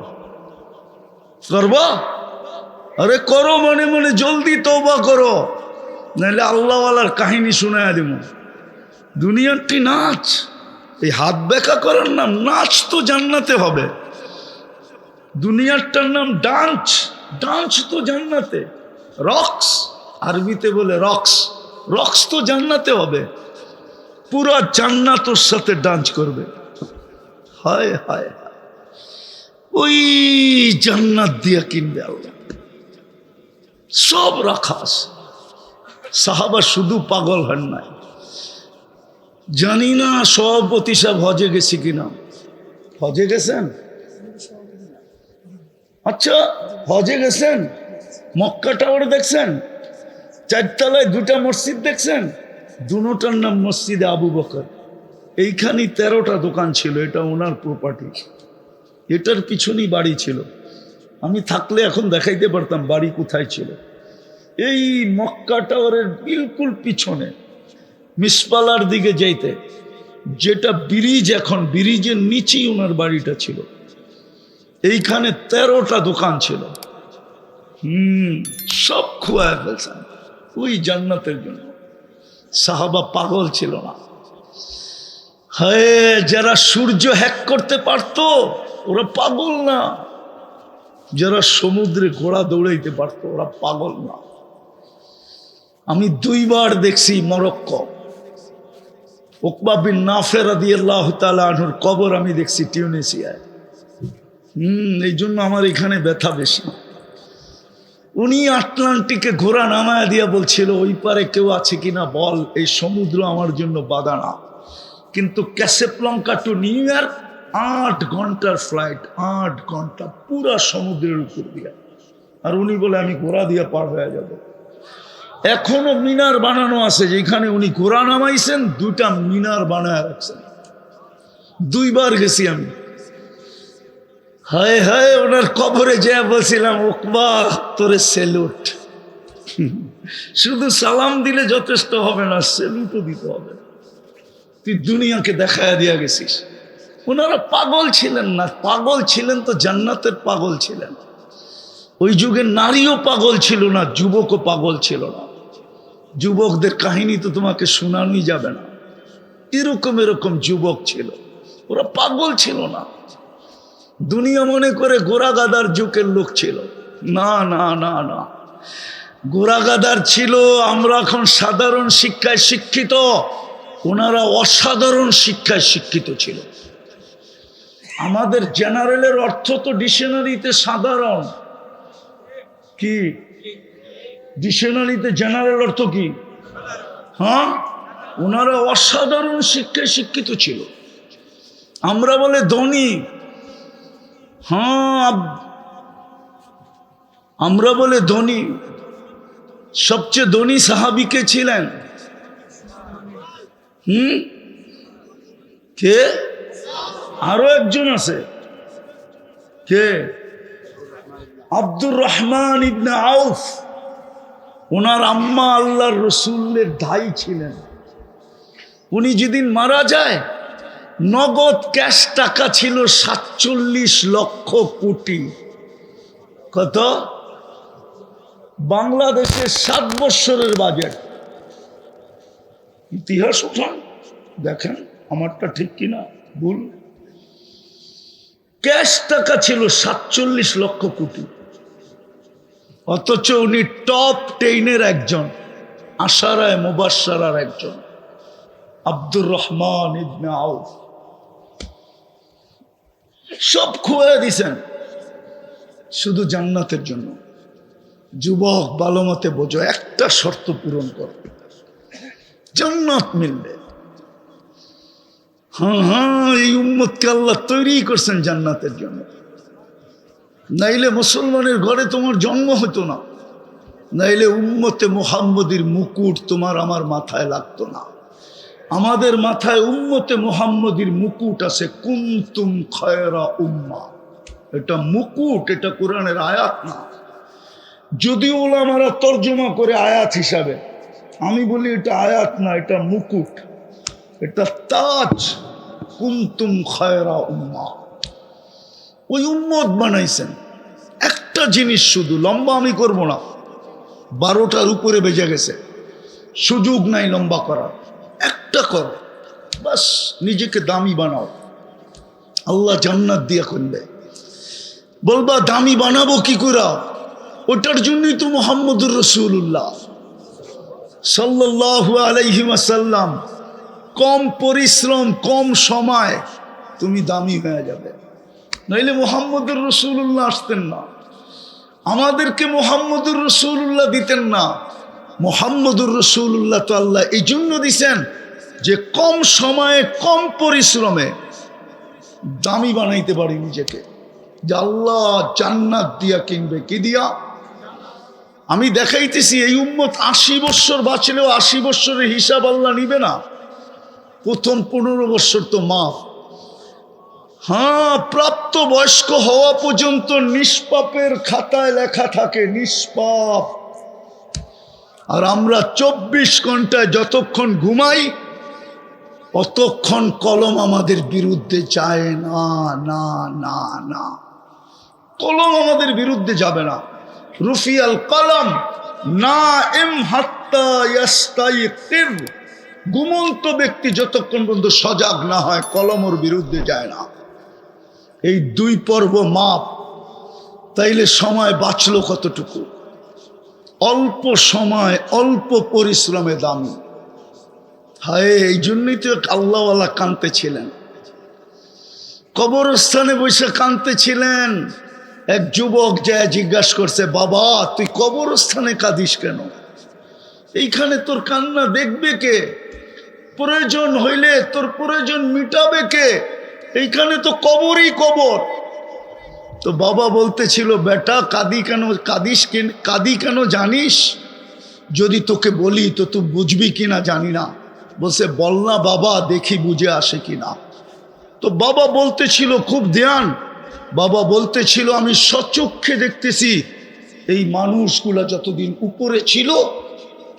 S1: করবা। আরে করো মনে মনে, জলদি তওবা করো, নাহলে আল্লাহওয়ালার কাহিনী শোনায় দেব। দুনিয়ারটি নাচ, এই হাত বেঁকা করার নাম নাচ তো জান্নাতে হবে। দুনিয়ারটার নাম ডান্স, ডান্স তো জান্নাতে। রক্স, আরবিতে বলে রক্স, রক্স তো জান্নাতে হবে। পুরা জান্নাত ওর সাথে ডান্স করবে। হায় হায়, ওই জান্নাত দিয়ে কিনবে আল্লাহ, সব রাখা আছে। সাহাবা শুধু পাগল হন নাই। জানি না সভাপতি সাহেব হজে গেছি কিনা। হজে গেছেন? আচ্ছা, হজে গেছেন? মক্কা টাওয়ার দেখছেন? 4 তলায় 2টা মসজিদ দেখছেন? দুটার নাম মসজিদে আবু বকর। এইখানে 13টা দোকান ছিল, এটা ওনার প্রপার্টি, এটার পিছনেই বাড়ি ছিল। আমি থাকলে এখন দেখাইতে পারতাম বাড়ি কোথায় ছিল। এই মক্কা টাওয়ারের বিলকুল পিছনে মিসপালার দিকে যাইতে যেটা ব্রিজ, এখন ব্রিজের নিচেই ওনার বাড়িটা ছিল। এইখানে 13টা দোকান ছিল। সব খুয়ায় ফেলছেন ওই জান্নাতের জন্য। সাহাবা পাগল ছিল না। হ্যাঁ, যারা সূর্য হ্যাক করতে পারতো ওরা পাগল না, যারা সমুদ্রে ঘোড়া দৌড়াইতে পারতো ওরা পাগল না। আমি 2 বার দেখছি মরক্কো, উকবা বিন নাফে রাদিয়াল্লাহু তাআলা আনহুর কবর আমি দেখছি টিউনিসিয়ায়। এই জন্য আমার এখানে ব্যথা বেশি। উনি আটলান্টিকে ঘোড়া নামায়া দিয়া বলছিল ওই পারে কেউ আছে কিনা বল, এই সমুদ্র আমার জন্য বাধা না। কিন্তু ক্যাসেবলঙ্কা টু নিউ ইয়র্ক 8 ঘন্টার ফ্লাইট, 8 ঘন্টা পুরা সমুদ্রের উপর দিয়া। আর উনি বলে আমি ঘোড়া দিয়া পার হয়ে যাব। এখনো মিনার বানানো আছে, যেখানে উনি ঘোড়া নামাইছেন 2টা মিনার বানায় রাখছেন। 2 বার গেছি আমি। হায় হায়, ওনার কবরে যা বলছিলাম উকবা তোরে সেলুট। শুধু সালাম দিলে যথেষ্ট হবে না, সেলুটও দিতে হবে। তুই দুনিয়াকে দেখায় দিয়া গেছিস। ওনারা পাগল ছিলেন না, পাগল ছিলেন তো জান্নাতের পাগল ছিলেন। ওই যুগে নারীও পাগল ছিল না, যুবকও পাগল ছিল না। যুবকদের কাহিনী তো তোমাকে শোনানোই যাবে না। এরকম এরকম যুবক ছিল, ওরা পাগল ছিল না। দুনিয়া মনে করে গোরাগাদার যুগের লোক ছিল। না না না না, গোরাগাদার ছিল। আমরা এখন সাধারণ শিক্ষায় শিক্ষিত, ওনারা অসাধারণ শিক্ষায় শিক্ষিত ছিল। আমাদের জেনারেলের অর্থ তো ডিকশনারিতে সাধারণ। কি ডিকশনারিতে জেনারেল অর্থ কি? হ্যাঁ, ওনারা অসাধারণ শিক্ষায় শিক্ষিত ছিল। আমরা বলে ধনী। হ্যাঁ, আমরা বলে ধনী। সবচেয়ে ধনী সাহাবী কে ছিলেন? কে? আরো একজন আছে। কে? আব্দুর রহমান ইবনে আউফ। ওনার আম্মা আল্লাহর রসুলের দাই ছিলেন। উনি যেদিন মারা যায় নগদ ক্যাশ টাকা ছিল 47 লক্ষ কোটি। কত? বাংলাদেশের 7 বছরের বাজেট। ইতিহাস উঠান দেখেন আমারটা ঠিক কিনা ভুল। ক্যাশ টাকা ছিল 47 লক্ষ কোটি। অথচ উনি টপ 10-এর একজন, আশারায় মুবাশশারার একজন, আব্দুর রহমান ইবনে আউফ। সব খুঁয়ে দিছেন শুধু জান্নাতের জন্য। যুবক ভালো মতে বোঝো, একটা শর্ত পূরণ করো, জান্নাত মিলবে। হ্যাঁ, এই উম্মতকে আল্লাহ তৈরি করছেন জান্নাতের জন্য। নাইলে মুসলমানের ঘরে তোমার জন্ম হতো না, নাইলে উম্মতে মুহাম্মদীর মুকুট তোমার আমার মাথায় লাগতো না। আমাদের মাথায় উম্মতে মুহাম্মদীর মুকুট আছে, কুনতুম খায়রা উম্মাহ। এটা মুকুট, এটা কোরআনের আয়াত না। যদিও ওলামারা তর্জমা করে আয়াত হিসাবে, আমি বলি এটা আয়াত না, এটা মুকুট, এটা তাজ। কুনতুম খায়রা উম্মাহ, ওই উম্মত বানাইছেন। একটা জিনিস শুধু, লম্বা আমি করব না, 12টার উপরে বেজে গেছে, সুযোগ নাই লম্বা করার। একটা করো বাস, নিজেকে দামি বানাও, আল্লাহ জান্নাত দিয়ে করবে। বলবা দামি বানাবো কি করে? ওটার জন্যই তো মুহাম্মদুর রাসূলুল্লাহ সাল্লাল্লাহু আলাইহি ওয়াসাল্লাম, কম পরিশ্রম কম সময় তুমি দামি হয়ে যাবে। নইলে মুহাম্মদুর রাসূলুল্লাহ আসতেন না, আমাদেরকে মুহাম্মদুর রাসূলুল্লাহ দিতেন না। মুহাম্মদুর রাসূলুল্লাহ তো আল্লাহ এই জন্য দিছেন যে কম সময়ে কম পরিশ্রমে দামি বানাইতে পারি নিজেকে, যে আল্লাহ জান্নাত দিয়া কিনবে। কি দিয়া? আমি দেখাইতেছি এই উম্মত 80 বছর বাঁচলেও 80 বছরের হিসাব আল্লাহ নিবে না। প্রথম 15 বছর তো মাফ। হ্যাঁ, প্রাপ্ত বয়স্ক হওয়া পর্যন্ত নিষ্পাপের খাতায় লেখা থাকে নিষ্পাপ। আর আমরা 24 ঘন্টায় যতক্ষণ ঘুমাই অতক্ষণ কলম আমাদের বিরুদ্ধে যায় না, না, না, না, কলম আমাদের বিরুদ্ধে যাবে না। রুফিয়াল কলম না এম হাত্তা ইয়াস্তাইকির, ঘুমন্ত ব্যক্তি যতক্ষণ পর্যন্ত সজাগ না হয় কলম ওর বিরুদ্ধে যায় না। এই 2 পর্ব মাপ, তাইলে সময় বাঁচলো কতটুকু? অল্প সময় অল্প পরিশ্রমে দামি। হায়, এই জন্যই তো আল্লাহওয়ালা কাঁদতেছিলেন, কবরস্থানে বসে কাঁদতেছিলেন। এক যুবক যায় জিজ্ঞাসা করছে, বাবা তুই কবরস্থানে কাঁদিস কেন? এইখানে তোর কান্না দেখবে কে? প্রয়োজন হইলে তোর প্রয়োজন মিটাবে কে? এইখানে তো কবরই কবর। তো বাবা বলতেছিল, বেটা কাঁদি কেন জানিস? যদি তোকে বলি তো তুই বুঝবি কিনা জানি না। বলছে, বল না বাবা, দেখি বুঝে আসে কিনা। তো বাবা বলতেছিল, খুব ধ্যান, বাবা বলতেছিল, আমি সচক্ষে দেখতেছি এই মানুষগুলা যতদিন উপরে ছিল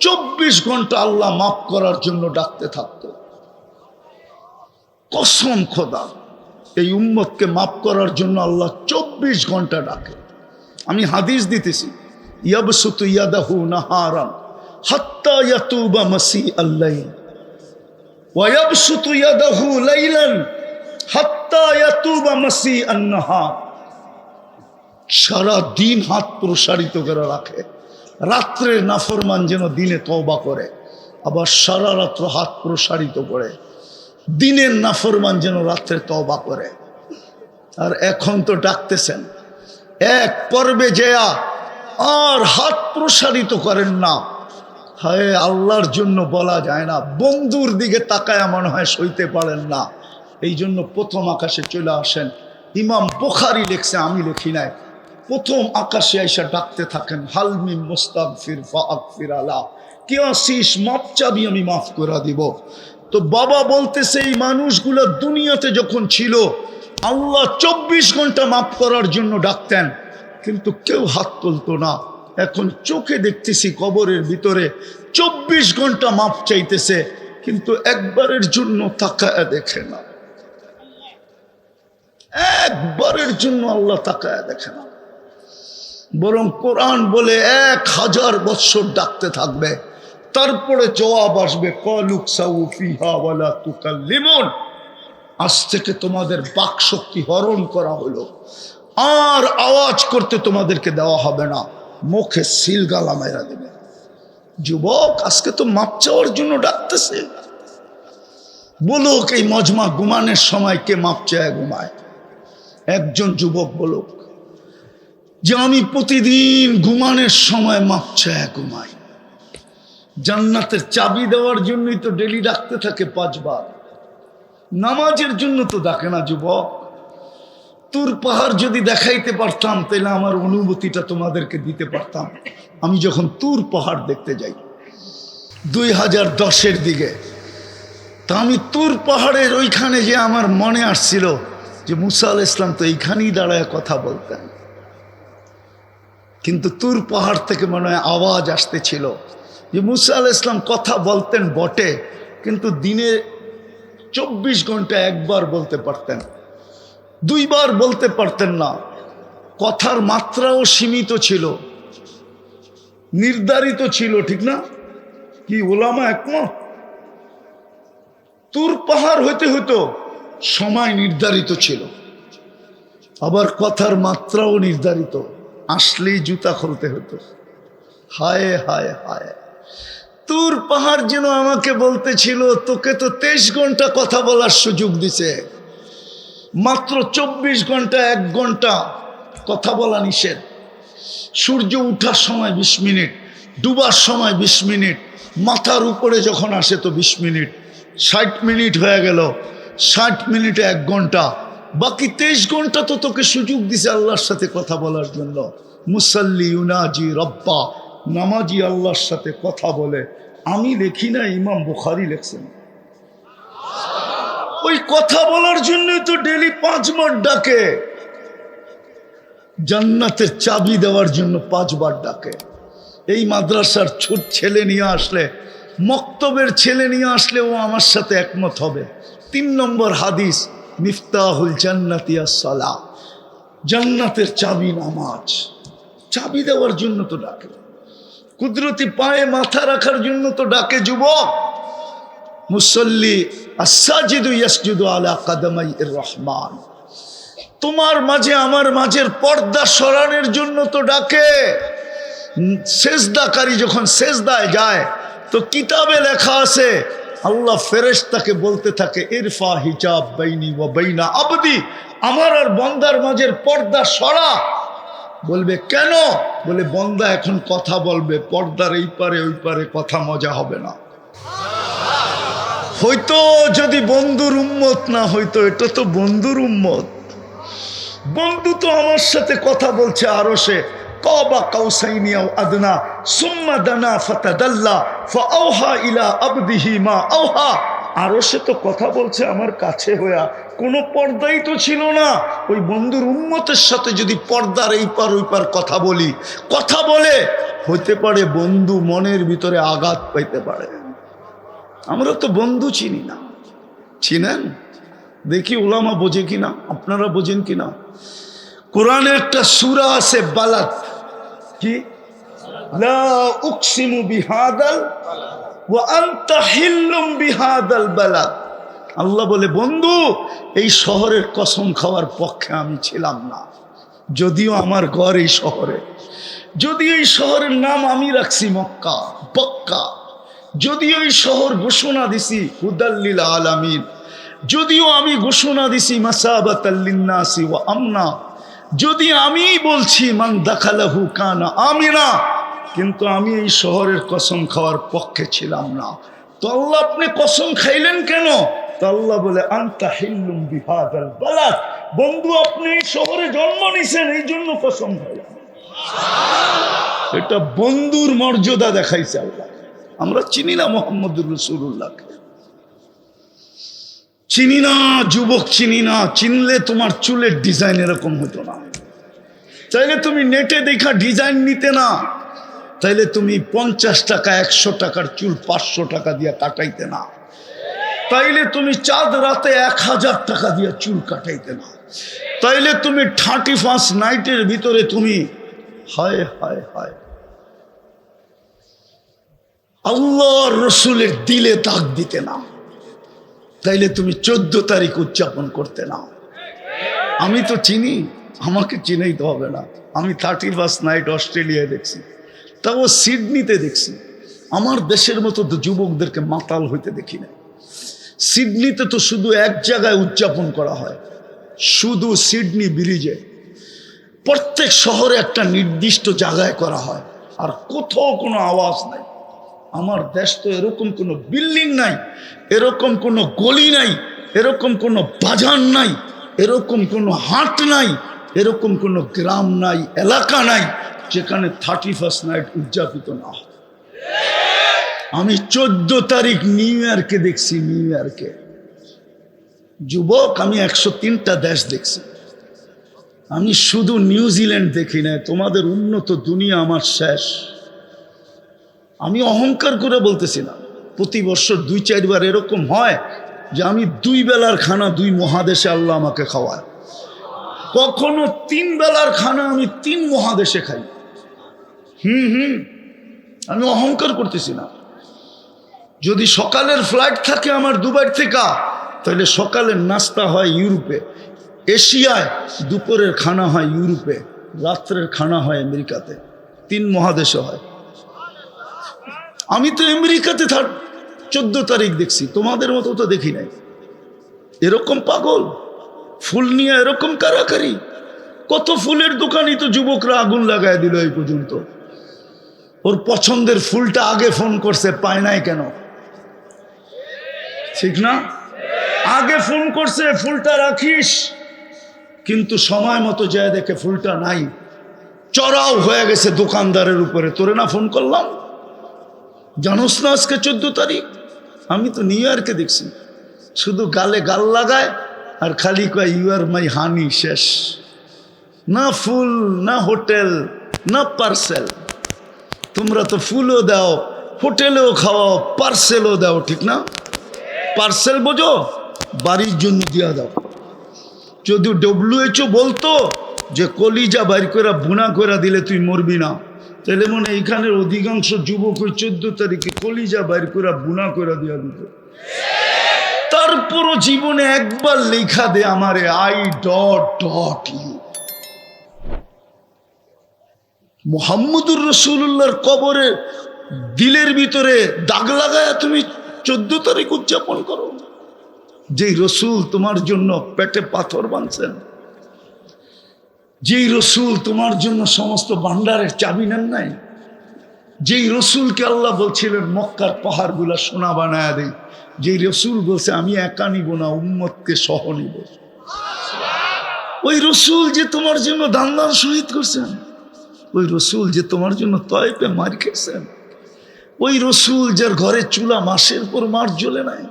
S1: 24 ঘন্টা আল্লাহ মাফ করার জন্য ডাকতে থাকতো। কসম খোদা, এই উম্মতকে মাফ করার জন্য আল্লাহ 24 ঘন্টা ডাকে। আমি হাদিস দিতেছি, ইয়াবসুতু ইয়াদাহু নাহারান হাত্তা ইয়াতুবা মাসিআল লাইল ওয়া ইয়াবসুতু ইয়াদাহু লাইলান হাত্তা ইয়াতুবা মাসিআন নাহার। সারা দিন হাত প্রসারিত করে রাখে, রাত্রের নাফরমান যেন দিনে তওবা করে, আবার সারা রাত্র হাত প্রসারিত করে, দিনের নাফরমান যেন রাত্রে তওবা করে। আর এখন তো ডাকতেছেন, এক পর্বে যেয়া আর হাত প্রসারিত করেন না। হায়, আল্লাহর জন্য বলা যায় না, বন্ধুর দিকে তাকায় মনে হয় সইতে পারেন না। এই জন্য প্রথম আকাশে চলে আসেন। ইমাম বুখারী লিখছে, আমি লিখি নাই। প্রথম আকাশে আইসা ডাকতে থাকেন, হালমি মুস্তাগফির ফাগফির আলা, কি আসিস, মাপ চাবি, আমি মাফ করে দিব। তো বাবা বলতেছে, এই মানুষগুলো দুনিয়াতে যখন ছিল আল্লাহ 24 ঘন্টা মাফ করার জন্য ডাকতেন, কিন্তু কেউ হাত তুলতো না। এখন চোখে দেখতেছি কবরের ভিতরে 24 ঘন্টা মাফ চাইতেছে, কিন্তু একবারের জন্য তাকায় দেখে না, একবারের জন্য আল্লাহ তাকায় দেখে না। বরং কোরআন বলে 1000 বৎসর ডাকতে থাকবে, তারপরে জবাব আসবে, কলুকসাউ ফিহা ওয়ালা তুকাল্লিমুন, আজ থেকে তোমাদের বাক শক্তি হরণ করা হলো, আর আওয়াজ করতে তোমাদেরকে দেওয়া হবে না, মুখে সিলগালা মেরা দেবে। যুবক, আজকে তো মাপ চাওয়ার জন্য ডাকতেছে। বলুক, এই মজমা ঘুমানোর সময় কে মাপ চায় ঘুমায়? একজন যুবক বলুক যে আমি প্রতিদিন ঘুমানোর সময় মাপ চায় ঘুমাই। জান্নাতের চাবি দেওয়ার জন্যই তো ডেলি ডাকতে থাকে 5 বার। নামাজের জন্য তো ডাকে না যুবক। তুর পাহাড় যদি দেখাইতে পারতাম তাহলে আমার অনুভূতিটা তোমাদেরকে দিতে পারতাম। আমি যখন তুর পাহাড় দেখতে যাই 2010-এর দিকে, তা আমি তুর পাহাড়ের ওইখানে যে আমার মনে আসছিল যে মুসা আলাইহিস সালাম তো এইখানেই দাঁড়ায় কথা বলতেন, কিন্তু তুর পাহাড় থেকে মনে হয় আওয়াজ আসতেছিল যে মুসা আলাইহিস সালাম কথা বলতেন বটে, কিন্তু দিনে 24 ঘন্টা একবার বলতে পারতেন, 2 বার বলতে পারতেন না। কথার মাত্রাও সীমিত ছিল, নির্ধারিত ছিল, ঠিক না? কি ওলামা একমত? তুর পাহাড় হইতে হতো সময় নির্ধারিত ছিল, আবার কথার মাত্রাও নির্ধারিত, আসলেই জুতা খুলতে হতো। হায় হায় হায়, তুর পাহাড় যেন আমাকে বলতেছিল, তোকে তো 23 ঘন্টা কথা বলার সুযোগ দিছে, মাত্র 24 ঘন্টা 1 ঘন্টা কথা বলা নিষেধ। সূর্য উঠার সময় 20 মিনিট, ডুবার সময় 20 মিনিট, মাথার উপরে যখন আসে তো 20 মিনিট, 60 মিনিট হয়ে গেল, 60 মিনিটে 1 ঘন্টা, বাকি 23 ঘন্টা তো তোকে সুযোগ দিছে আল্লাহর সাথে কথা বলার জন্য। মুসাল্লি ইউনাজি রব্বা, নামাজি আল্লাহর সাথে কথা বলে। আমি লিখি না, ইমাম বুখারী লিখছেন। ওই কথা বলার জন্যই তো ডেলি 5 বার ডাকে, জান্নাতের চাবি দেওয়ার জন্য 5 বার ডাকে। এই মাদ্রাসার ছোট ছেলে নিয়ে আসলে, মক্তবের ছেলে নিয়ে আসলে ও আমার সাথে একমত হবে। 3 নম্বর হাদিস, মিফতাহুল জান্নাতি আস-সালাহ, জান্নাতের চাবি নামাজ। চাবি দেওয়ার জন্য তো ডাকে, কুদরতি পায়ে মাথা রাখার জন্য তো ডাকে। যুবক, মুসল্লি আস-সাজিদু ইয়াসজুদু আলা কাদামাইর রহমান, তোমার মাঝে আমার মাঝের পর্দা সরানোর জন্য তো ডাকে। সেজদাকারী যখন সেজদায় যায় তো কিতাবে লেখা আছে, আল্লাহ ফেরেশতাকে বলতে থাকে, ইরফা হিজাব বাইনি ওয়া বাইনা আবদি, আমার আর বান্দার মাঝের পর্দা সরা। বলবে কেন? বলে বান্দা এখন কথা বলবে, পর্দার এই পারে ওই পারে কথা মজা হবে না। হয়তো যদি বন্ধুর উম্মত না হইতো, এটা তো বন্ধুর উম্মত। বন্ধু তো আমার সাথে কথা বলছে আরশে, কাবা কাউসাইনি আও আদনা সুম্মা দানা ফাতাদাল্লা ফাআওহা ইলা আবদিহি মা আওহা। আরশে তো কথা বলছে আমার কাছে হইয়া, কোনো পর্দাই তো ছিল না। ওই বন্ধুর উম্মতের সাথে যদি পর্দার এই পার ওই পার কথা বলি, কথা বলে, হতে পারে বন্ধু মনের ভিতরে আঘাত পাইতে পারে। আমরা তো বন্ধু চিনি না। চিনেন? দেখি উলামা বোঝে কিনা, আপনারা বোঝেন কিনা। কোরআনে একটা সূরা আছে বালাদ, কি লা উকসিমু বিহাদাল ওয়া আনতা হিল্লুম বিহাদাল বালাদ। আল্লাহ বলে, বন্ধু এই শহরের কসম খাওয়ার পক্ষে আমি ছিলাম না, যদিও আমার ঘর এই শহরে, যদিও এই শহরের নাম আমি রাখছি মক্কা বক্কা, যদিও এই শহর ঘোষণা দিছি হুদাল্লিল আলামিন, যদিও আমি ঘোষণা দিছি মাসাবাতাল লিন্নাসি ওয়া আমনা, যদি আমি বলছি মান দাখালাহু কানা আমিনা, কিন্তু আমি এই শহরের কসম খাওয়ার পক্ষে ছিলাম না। তো আল্লাহ আপনি কসম খাইলেন কেন? তো আল্লাহ বলে, আনতা হিল্লুম বিহাদাল বালাদ, বন্ধু আপনি এই শহরে জন্ম নিছেন, এই জন্য কসম খাইলাম। এটা বন্ধুর মর্যাদা দেখাইছে আল্লাহ। আমরা চিনি না মুহাম্মদুর রাসূলুল্লাহকে, চিনি না যুবক, চিনি না। চিনলে তোমার চুলের ডিজাইন এরকম হতো না। তাইলে তুমি নেটে দেখা ডিজাইন নিতে না, তাইলে তুমি 50 টাকা 100 টাকার চুল 500 টাকা দিয়ে কাটাইতে না, তাইলে তুমি চাঁদ রাতে 1000 টাকা দিয়ে চুল কাটাইতে না, তাইলে তুমি 31 নাইটের ভিতরে তুমি হায় হায় হায় আল্লাহর রসুলের দিলে দাগ দিতে না, তাইলে তুমি 14 তারিখ উদযাপন করতে না। আমি তো চিনি, আমাকে চিনেই তো হবে না। আমি 31 নাইট অস্ট্রেলিয়ায় দেখছি, তাও সিডনিতে দেখছি। আমার দেশের মতো তো যুবকদেরকে মাতাল হইতে দেখি না। সিডনিতে তো শুধু এক জায়গায় উদযাপন করা হয়, শুধু সিডনি ব্রিজে। প্রত্যেক শহরে একটা নির্দিষ্ট জায়গায় করা হয়, আর কোথাও কোনো আওয়াজ নাই। আমার দেশ তো এরকম কোনো বিল্ডিং নাই, এরকম কোনো গলি নাই, এরকম কোনো বাজার নাই, এরকম কোনো হাট নাই, এরকম কোনো গ্রাম নাই, এলাকা নাই যেখানে 31 নাইট উদযাপিত না হয়। আমি 14 তারিখ নিউ ইয়র্কে দেখছি, নিউ ইয়র্কে। যুবক, আমি 103টা দেশ দেখছি। আমি শুধু নিউজিল্যান্ড দেখি না। তোমাদের উন্নত দুনিয়া আমার শেষ। আমি অহংকার করে বলতেছি না। প্রতি বছর 2-4 বার এরকম হয় যে আমি 2 বেলার খানা 2 মহাদেশে আল্লাহ আমাকে খাওয়ায়। কখনো 3 বেলার খানা আমি 3 মহাদেশে খাই। আমি অহংকার করতেছি না। যদি সকালের ফ্লাইট থাকে আমার দুবাই থেকে, তাহলে সকালের নাস্তা হয় ইউরোপে, এশিয়ায় দুপুরের খানা হয় ইউরোপে, রাত্রের খানা হয় আমেরিকাতে। 3 মহাদেশে হয়। আমি তো আমেরিকাতে 14 তারিখ দেখছি, তোমাদের মতো তো দেখি নাই। এরকম পাগল ফুল নিয়ে এরকম কারাকারি। কত ফুলের দোকানই তো যুবকরা আগুন লাগায় দিল এই পর্যন্ত। ওর পছন্দের ফুলটা আগে ফোন করছে, পায় নাই কেন? ঠিক না? আগে ফোন করছে ফুলটা রাখিস, কিন্তু সময় মতো যায় দেখে ফুলটা নাই, চড়াও হয়ে গেছে দোকানদারের উপরে। তোরে না ফোন করলাম? জানোস না আজকে 14 তারিখ? আমি তো নিউ ইয়র্কে দেখছি। শুধু গালে গাল লাগায় আর খালি কয় ইউ আর মাই হানি, শেষ। না ফুল, না হোটেল, না পার্সেল। তোমরা তো ফুলও দাও, হোটেলেও খাওয়াও, পার্সেলও দাও, ঠিক না? পার্সেল বোঝো, বাড়ির জন্য দিয়া দাও। যদি WHO বলতো যে কলিজা বাইর করে বুনা করে দিলে তুই মরবি না, তাহলে মনে এইখানের অধিকাংশ যুবক ওই 14 তারিখে কলিজা বাইর করে বুনা করে দিয়া দিত। তারপরও জীবনে একবার লেখা দে আমারে I.U। মুহাম্মদুর রাসূলুল্লাহর কবরে দিলের ভিতরে দাগ লাগায় তুমি 14 তারিখ উদযাপন করো। যেই রসুল তোমার জন্য পেটে পাথর বাঁধছেন, যেই রসুল তোমার জন্য সমস্ত ভান্ডারের চাবি নেন নাই, যেই রসুলকে আল্লাহ বলছিলেন মক্কার পাহাড়গুলা সোনা বানায় দেই, যেই রসুল বলছে আমি একা নিব না, উম্মতকে সহ নিব, ওই রসুল যে তোমার জন্য দান দান শহীদ করছেন, ওই রসুল যে তোমার জন্য তয়েফে মার খেয়েছেন, ওই রসুল যার ঘরে চুলা মাসের পর মাস জ্বলে নাই,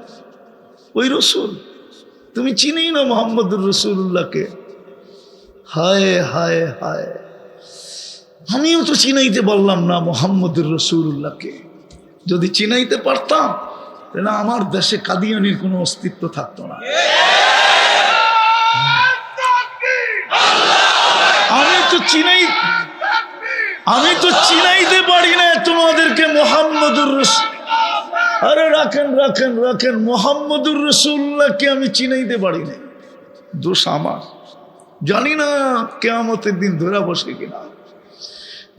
S1: ওই রসুল তুমি চিনেই না মুহাম্মদুর রাসূলুল্লাহকে। হায় হায় হায়, আমিও তো চিনাইতে পারলাম না মুহাম্মদুর রাসূলুল্লাহকে। যদি চিনাইতে পারতাম তাহলে আমার দেশে কাদিয়ানির কোনো অস্তিত্ব থাকতো না। আমি তো চিনাইতে পারি না তোমাদেরকে মুহাম্মদুর রাসূল। আরে রাখেন রাখেন রাখেন, মুহাম্মদুর রাসূলুল্লাহকে আমি চিনাইতে পারি না, দোষ আমার। জানি না কিয়ামতের দিন ধরা বসে কিনা।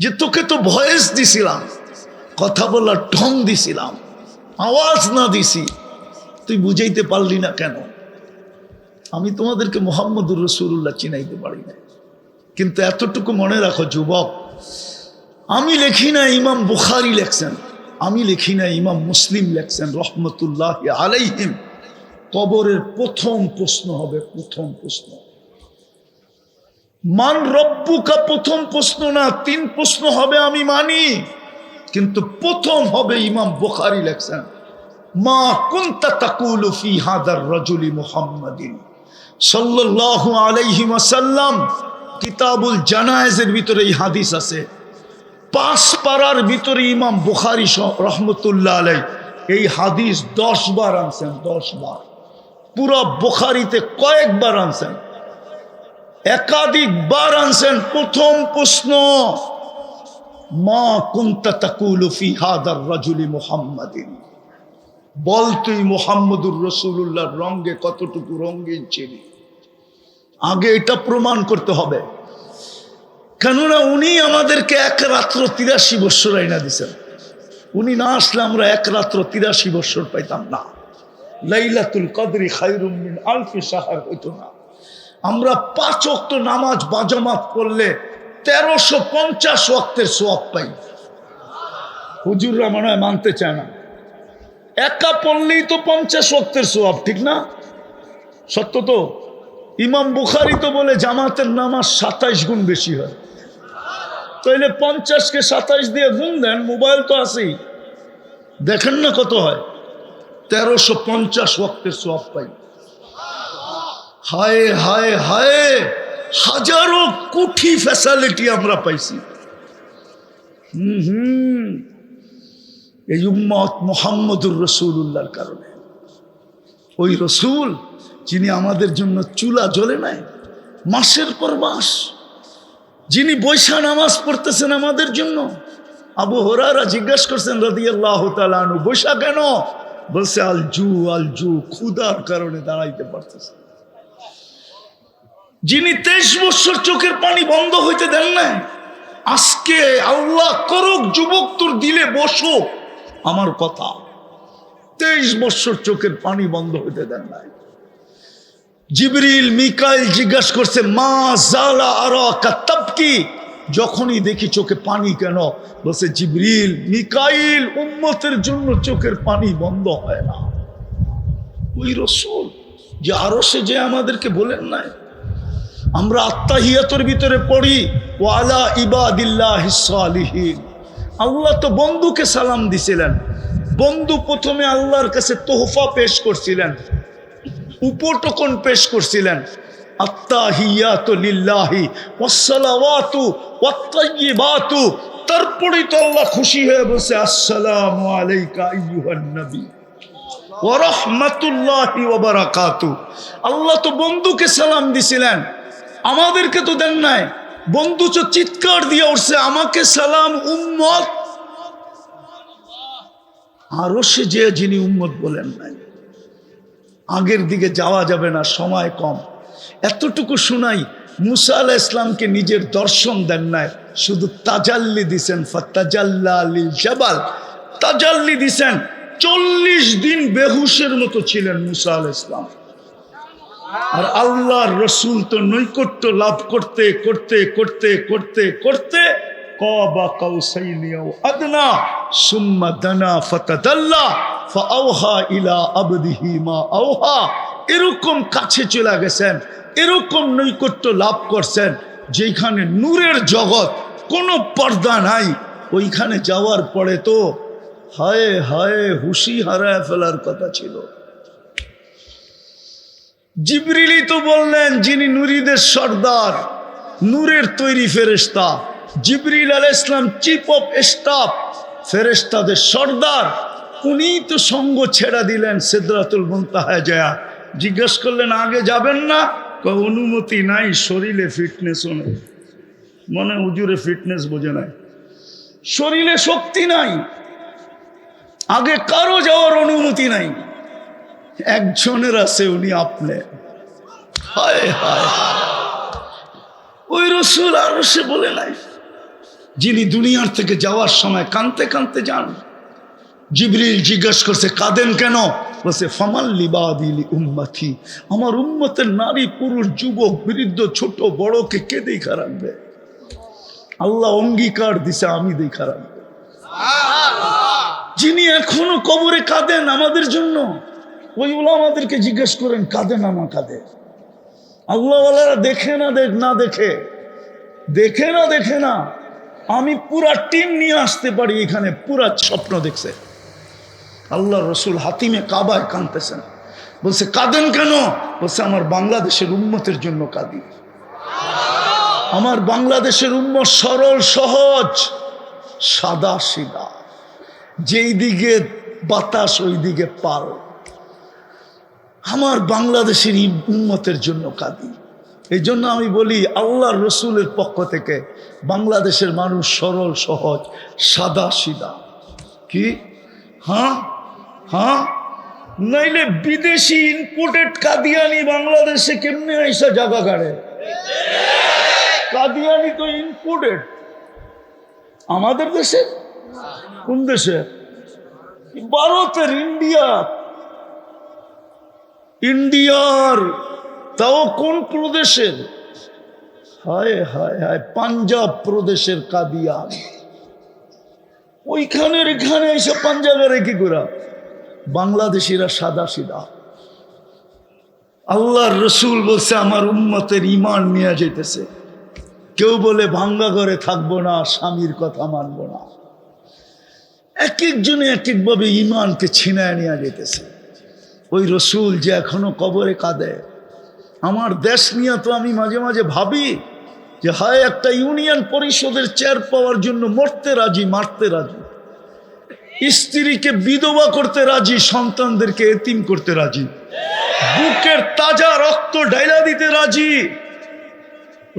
S1: যে তোকে তো ভয়েস দিছিলাম, কথা বলার ঢং দিছিলাম, আওয়াজ না দিছি, তুই বুঝাইতে পারলি না কেন? আমি তোমাদেরকে মুহাম্মদুর রাসূলুল্লাহ চিনাইতে পারি না। কিন্তু এতটুকু মনে রাখো যুবক, আমি লেখি না ইমাম বুখারী লেখছেন, আমি লিখি না ইমাম মুসলিম লেখছেন রহমতুল্লাহ আলাইহিম। কবরের প্রথম প্রশ্ন হবে, প্রথম প্রশ্ন মান রব্বুকা, প্রথম প্রশ্ন না, 3 প্রশ্ন হবে আমি মানি, কিন্তু প্রথম হবে ইমাম বুখারী লেখছেন মা কুনতা তাকুলু ফি হাদার রাজুলি মুহাম্মাদিন সাল্লাল্লাহু আলাইহি ওয়াসাল্লাম। কিতাবুল জানায়েজের ভিতরে এই হাদিস আছে। 5 পারার ভিতরে ইমাম বুখারী রহমতুল্লাহ আলাই এই হাদিস 10 বার আনছেন, 10 বার। পুরা বুখারীতে কয়েকবার আনছেন, একাধিকবার আনছেন। প্রথম প্রশ্ন মা কুনতা তাকুলু ফি হাদার রাজুলি মুহাম্মাদিন, বল তুই মুহাম্মদুর রাসূলুল্লাহর রঙে কতটুকু রঙিন ছিলি। আগে এটা প্রমাণ করতে হবে, কেননা উনি আমাদেরকে 1 রাত্র 83 বৎসর আইনা দিছেন। উনি না আসলে আমরা 1 রাত্র 83 বৎসর পাইতাম না। লাইলাতুল কদরি খায়রুম মিন আলফি শাহর হইতো না। আমরা 5 ওয়াক্ত নামাজ বাজামাত পড়লে 1350 ওয়াক্তের সওয়াব পাই। হুজুররা মনে হয় মানতে চায় না, একা পড়লেই তো 50 ওয়াক্তের সওয়াব, ঠিক না? সত্য তো। ইমাম বুখারী তো বলে জামাতের নামাজ 27 গুণ বেশি হয়। তাইলে 50-কে 27 দিয়ে গুণ দেন, মোবাইল তো আছেই, দেখেন না কত হয়। 1350 ওয়াক্তের সওয়াব পাই। হায় হায় হায়, হাজারো কোটি ফ্যাসিলিটি আমরা পাইছি। এই উম্মত মুহাম্মদুর রাসূলুল্লাহর কারণে। ওই রসুল যিনি আমাদের জন্য চুলা জ্বলে নাই মাসের পর মাস, যিনি বৈশা নামাজ পড়তেছেন আমাদের জন্য। আবু হুরায়রা জিজ্ঞাসা করছেন রাদিয়াল্লাহু তাআলা আনহু, বৈশা কেন? বলছে আল জু, ক্ষুধার কারণে দাঁড়াইতে পারতেছে। যিনি 23 বছর চোখের পানি বন্ধ হইতে দেন না, আজকে আল্লাহ করুক যুবক তোর দিলে বসো আমার কথা, 23 বছর চোখের পানি বন্ধ হইতে দেন নাই। জিবরিল মিকাইল জিজ্ঞাসা করছে মা জালা আরাকা তাবকি, যখনই দেখি চোখে পানি কেন? বলছে জিবরিল মিকাইল উম্মতের জন্য চোখের পানি বন্ধ হয় না। ওই রাসূল যে আরশে যে আমাদেরকে বলেন নাই, আমরা আত্তাহিয়াতের ভিতরে পড়ি ওয়ালা ইবাদিল্লাহিস সালিহিন, আল্লাহ তো বন্ধুকে সালাম দিছিলেন। বন্ধু প্রথমে আল্লাহর কাছে তোহফা পেশ করছিলেন, উপটকন পেশ করছিলেন, আত্তাহিয়াতু লিল্লাহি ওয়াসসালাওয়াতু ওয়াত-তাইয়্যিবাতু। তারপরেই তো আল্লাহ খুশি হয়ে বলছে আসসালামু আলাইকা আইয়ুহান নবী ওয়া রাহমাতুল্লাহি ওয়া বারাকাতু। আল্লাহ তো বন্ধুকে সালাম দিছিলেন, আমাদেরকে তো দেন নাই। বন্ধু তো চিৎকার দিয়ে উঠছে আমাকে সালাম উম্মত। আরো সে যে যিনি উম্মত বলেন নাই। আগের দিকে যাওয়া যাবে না, সময় কম। এতটুকু শুনাই, মুসা আলাইহিস ইসলামকে নিজের দর্শন দেন নাই, শুধু তাজাল্লি দিছেন। ফাতাজাল্লা লিল জাবাল, তাজাল্লি দিছেন। 40 দিন বেহুশের মতো ছিলেন মুসা আলাইহিস ইসলাম। আর আল্লাহর রসুল তো নৈকট্য লাভ করতে করতে করতে করতে করতে কাবা কাউসাইনি আও আদনা সুম্মা দানা ফাতাদাল্লা ফাআওহা ইলা আবদিহি মা আওহা। এরকম কাছে চলে গেছেন, এরকম নৈকট্য লাভ করছেন যেখানে নূরের জগৎ, কোনো পর্দা নাই। ওইখানে যাওয়ার পরে তো হায় হায় হুশি হারায় ফেলার কথা ছিল। জিবরিলই তো বললেন, যিনি নুরীদের সর্দার, নূরের তৈরি ফেরেশতা, জিবরিল আলাইহিস সালাম চিফ অফ স্টাফ, ফেরেশতাদের সর্দার, উনিই তো সঙ্গ ছেড়া দিলেন সিদরাতুল মুনতাহায় যায়। জিজ্ঞেস করলেন আগে যাবেন না? অনুমতি নাই, শরীরে ফিটনেসও নেই। মনে হুজুরে ফিটনেস বোঝে নাই, শরীরে শক্তি নাই, আগে কারো যাওয়ার অনুমতি নাই। একজনের আছে, উনি আপনি। হায় হায়, ওই রসুল আরো সে বলে নাই, যিনি দুনিয়ার থেকে যাওয়ার সময় কানতে কানতে যান। জিবরিল জিজ্ঞেস করছে কাঁদেন কেন? বলছে ফামাল লিবাদিলি উম্মতি, আমার উম্মতের নারী পুরুষ যুবক বৃদ্ধ ছোট বড়কে কে দেখা রাখবে? আল্লাহ অঙ্গীকার দিছে আমি দেখা রাখবো। যিনি এখনো কবরে কাঁদেন আমাদের জন্য, ওইগুলো আমাদেরকে জিজ্ঞেস করেন কাঁদে না না কাঁদে? আল্লাহওয়ালারা দেখে না দেখে, দেখে না দেখে না। আমি পুরা টিম নিয়ে আসতে পারি এখানে, পুরা স্বপ্ন দেখছে। আল্লাহ রসুল হাতিমে কাবায় কাঁদতেছেন। বলছে কাঁদেন কেন? বলছে আমার বাংলাদেশের উম্মতের জন্য কাঁদি। আমার বাংলাদেশের উম্মত সরল সহজ সাদা সিধা, যেই দিকে বাতাস ওই দিকে পাল। আমার বাংলাদেশের উম্মতের জন্য কাঁদি। এই জন্য আমি বলি আল্লাহর রসুলের পক্ষ থেকে বাংলাদেশের মানুষ সরল সহজ সাদা সিধা। কি? হ্যাঁ হ্যাঁ, নাইলে বিদেশি ইম্পোর্টেড কাদিয়ানি বাংলাদেশে কেমনে আইসা জায়গা গাড়ে? কাদিয়ানি তো ইম্পোর্টেড। আমাদের দেশে? কোন দেশে? ভারতের, ইন্ডিয়ার। তাও কোন প্রদেশের? হায় হায় হায়, পাঞ্জাব প্রদেশের কাদিয়ান। ওইখানের এখানে এসে পাঞ্জাবের কি করা? বাংলাদেশিরা সাদা সিধা। আল্লাহর রসুল বলছে আমার উম্মতের ঈমান নিয়ে যেতেছে। কেউ বলে ভাঙ্গা ঘরে থাকবো না, স্বামীর কথা মানবো না। এক একজনে এক একভাবে ঈমানকে ছিনায় নিয়ে যেতেছে। ওই রসুল যে এখনো কবরে কাঁদে। আমার দেশ নিয়ে তো আমি মাঝে মাঝে ভাবি যে হায়, একটা ইউনিয়ন পরিষদের চেয়ার পাওয়ার জন্য মরতে রাজি, মারতে রাজি, স্ত্রীকে বিধবা করতে রাজি, সন্তানদেরকে এতিম করতে রাজি, বুকের তাজা রক্ত ঢাইলা দিতে রাজি,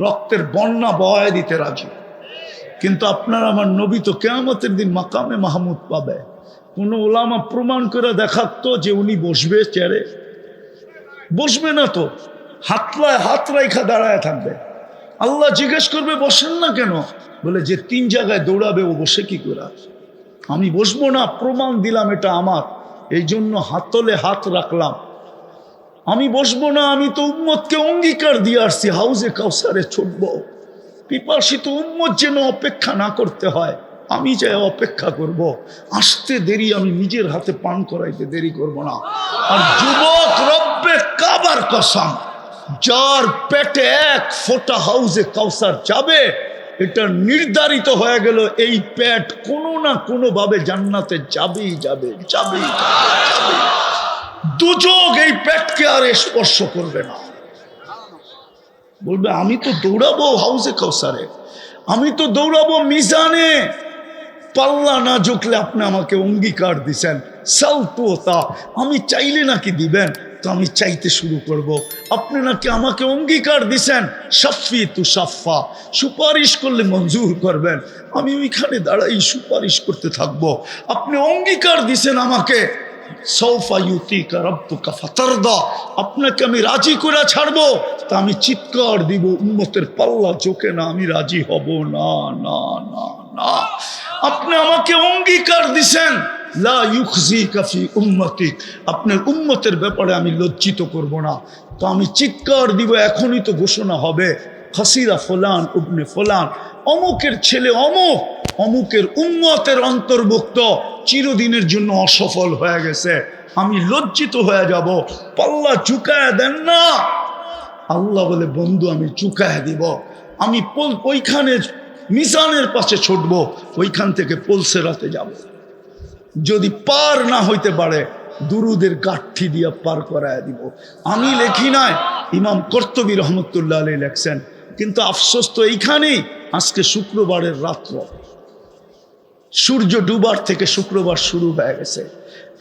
S1: রক্তের বন্যা বহায় দিতে রাজি। কিন্তু আপনার আমার নবী তো কিয়ামতের দিন মাকামে মাহমুদ পাবে। কোন ওলামা প্রমাণ করে দেখাতো যে উনি বসবে চেয়ারে? বসবে না তো, হাতলায় হাত রাইখা দাঁড়ায় থাকবে। আল্লাহ জিজ্ঞেস করবে বসেন না কেন? বলে যে 3 জায়গায় দৌড়াবে ও বসে কি করে? আমি বসবো না, প্রমাণ দিলাম এটা আমার, এই জন্য হাতলে হাত রাখলাম। আমি বসবো না, আমি তো উম্মতকে অঙ্গীকার দিয়ে আসছি হাউজে কাউসারে ছুটবো। পিপাসিত উম্মত যেন অপেক্ষা না করতে হয়, আমি যাই অপেক্ষা করব। আসতে দেরি, আমি নিজের হাতে পান করাইতে দেরি করব না। আর যুবক, রব্বে কাবার কসম, যার পেটে 1 ফোঁটা হাউজে কাউসার যাবে, এটা নির্ধারিত হয়ে গেল। এই পেট কোনো না কোনো ভাবে জান্নাতে যাবেই যাবে, যাবেই যাবে। দুযোগ এই পেটকে আর স্পর্শ করবে না। বলবে আমি তো দৌড়াবো হাউজে কাউসারে, আমি তো দৌড়াবো মিজানে, পাল্লা না ঝুঁকলে আপনি আমাকে অঙ্গীকার দিছেন সালতুতা, আমি চাইলে নাকি দিবেন, তো আমি চাইতে শুরু করব। আপনি নাকি আমাকে অঙ্গীকার দিছেন শাফি তু সাফা, সুপারিশ করলে মঞ্জুর করবেন, আমি ওইখানে দাঁড়াই সুপারিশ করতে থাকবো। আপনি অঙ্গীকার দিছেন আমাকে সৌফা ইউতিকা রাব্বুকা ফাতারদা, আপনাকে আমি রাজি করে ছাড়বো, তা আমি চিৎকার দিব উম্মতের পাল্লা চোখে না, আমি রাজি হব না না না না। আপনি আমাকে অঙ্গীকার দিছেন লা ইউখজিকা ফি উম্মতিক, আপনার উম্মতের ব্যাপারে আমি লজ্জিত করব না, তো আমি চিৎকার দিব, এখনই তো ঘোষণা হবে খাসিরা ফুলান ইবনে ফুলান, অমুকের ছেলে অমুক অমুকের উম্মতের অন্তর্ভুক্ত চিরদিনের জন্য অসফল হয়ে গেছে, আমি লজ্জিত হয়ে যাব। পাল্লা চুকায় দেন না। আল্লাহ বলে বন্ধু আমি চুকায় দিব, আমি ওইখানে মিজানের পাশে ছুটবো, ওইখান থেকে পলসেরাতে যাব। যদি পার না হইতে পারে দুরুদের গাঠি দিয়া পার করায় দিব। আমি লেখি নাই, ইমাম কর্তুবী রহমতুল্লাহ আলাইহি লেখছেন। কিন্তু আফসোস তো এইখানেই, আজকে শুক্রবারের রাত্র, সূর্য ডুবার থেকে শুক্রবার শুরু হয়ে গেছে,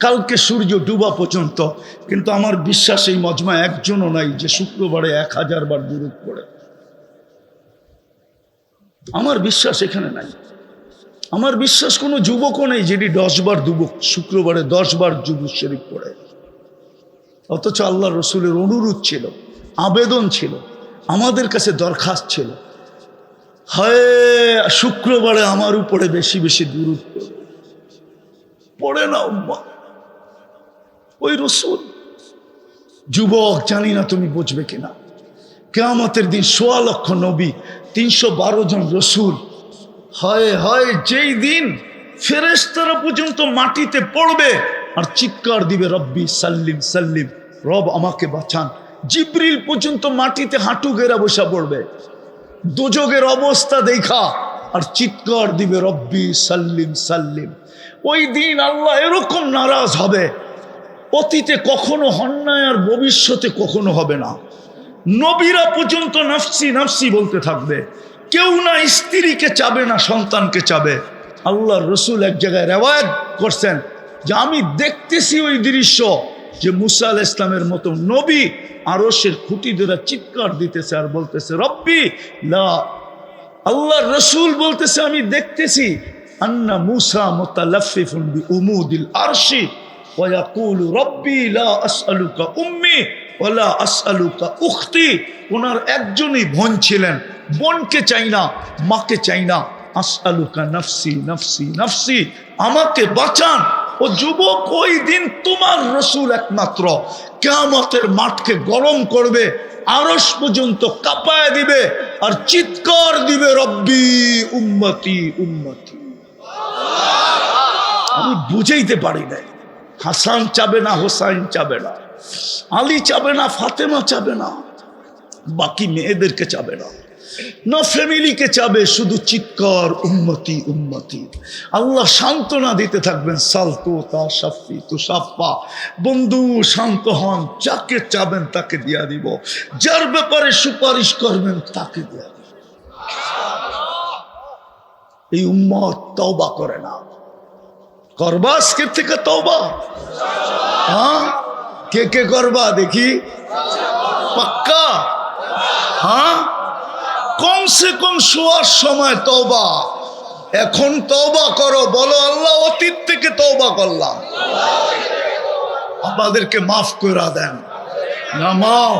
S1: কালকে সূর্য ডুবা পর্যন্ত, কিন্তু আমার বিশ্বাস এই মজমা একজনও নাই যে শুক্রবারে 1000 বার দুরূদ পড়ে। আমার বিশ্বাস এখানে নাই। আমার বিশ্বাস কোনো যুবকও নেই যেটি 10 বার শুক্রবারে 10 বার যুবক শরীফ পড়ে। অথচ আল্লাহ রসুলের অনুরোধ ছিল, আবেদন ছিল, আমাদের কাছে দরখাস্ত ছিল, হায় শুক্রবারে আমার উপরে বেশি বেশি দুরূদ পড়ে না উম্মত। ওই রসুল যুবক, জানি না তুমি বুঝবে কিনা, কিয়ামতের দিন 1.25 লক্ষ নবী, 312 জন রসুল, হায় হায় যেই দিন ফেরেশতারা পর্যন্ত মাটিতে পড়বে আর চিৎকার দিবে রব্বি সাল্লিম সাল্লিম, রব আমাকে বাঁচান। জিবরিল পর্যন্ত মাটিতে হাঁটু গেরা বসা পড়বে দোজগের অবস্থা দেখা আর চিৎকার দিবে রব্বি সাল্লিম সাল্লিম। ওই দিন আল্লাহ এরকম নারাজ হবে, অতীতে কখনো হন নাই আর ভবিষ্যতে কখনো হবে না। নবীরা পর্যন্ত নাফসি নাফসি বলতে থাকবে, কেউ না স্ত্রীকে চাবে না সন্তানকে চাবে। আল্লাহর রসুল এক জায়গায় রেওয়ায়াত করছেন যে আমি দেখতেছি ওই দৃশ্য, যে মুসা আলাইহিস সালামের মতো নবী আরশের খুঁটি ধরে চিৎকার দিতেছে আর বলতেছে রব্বি লা, আল্লাহর রসুল বলতেছে আমি দেখতেছি আন্না মুসা মুতালাফফিফুন বিউমুদিল আরশি ওয়া ইয়াকুলু রব্বি লা আসআলুকা উম্মি ওয়ালা আসআলুকা উখতি। ওনার একজনই বোন ছিলেন, বোনকে চাই না, মাকে চাই না, আসআলুকা নাফসি নাফসি নাফসি, আমাকে বাঁচান। ও যুবক, ওই দিন তোমার রসুল একমাত্র কিয়ামতের মাঠকে গরম করবে, আরশ পর্যন্ত কাঁপায় দিবে আর চিৎকার দিবে রব্বি উম্মতি উম্মতি। আমি বুঝাইতে পারি নাই। হাসান চাবে না, হোসাইন চাবে না, আলী চাবে না, ফাতেমা চাবে না, বাকি মেয়েদেরকে চাবে না, না ফ্যামিলিকে চাবে, শুধু চিৎকার উম্মতি উম্মতি। আল্লাহ সান্ত্বনা দিতে থাকবেন সালতুতা শাফি তু সাফা, বন্ধু শান্ত হন, যাকে চাবেন তাকে দিয়া দিব, যার ব্যাপারে সুপারিশ করবেন তাকে দিয়া দিব। এই উম্মত তওবা করে না, করবা আজকের থেকে তওবা? হ্যাঁ, কে কে করবা দেখি? পাক্কা? হ্যাঁ, কমসে কম শোয়ার সময় তওবা। এখন তওবা করো, বলো আল্লাহ অতীত থেকে তওবা করলাম, আমাদেরকে মাফ করে দেন। নামাও।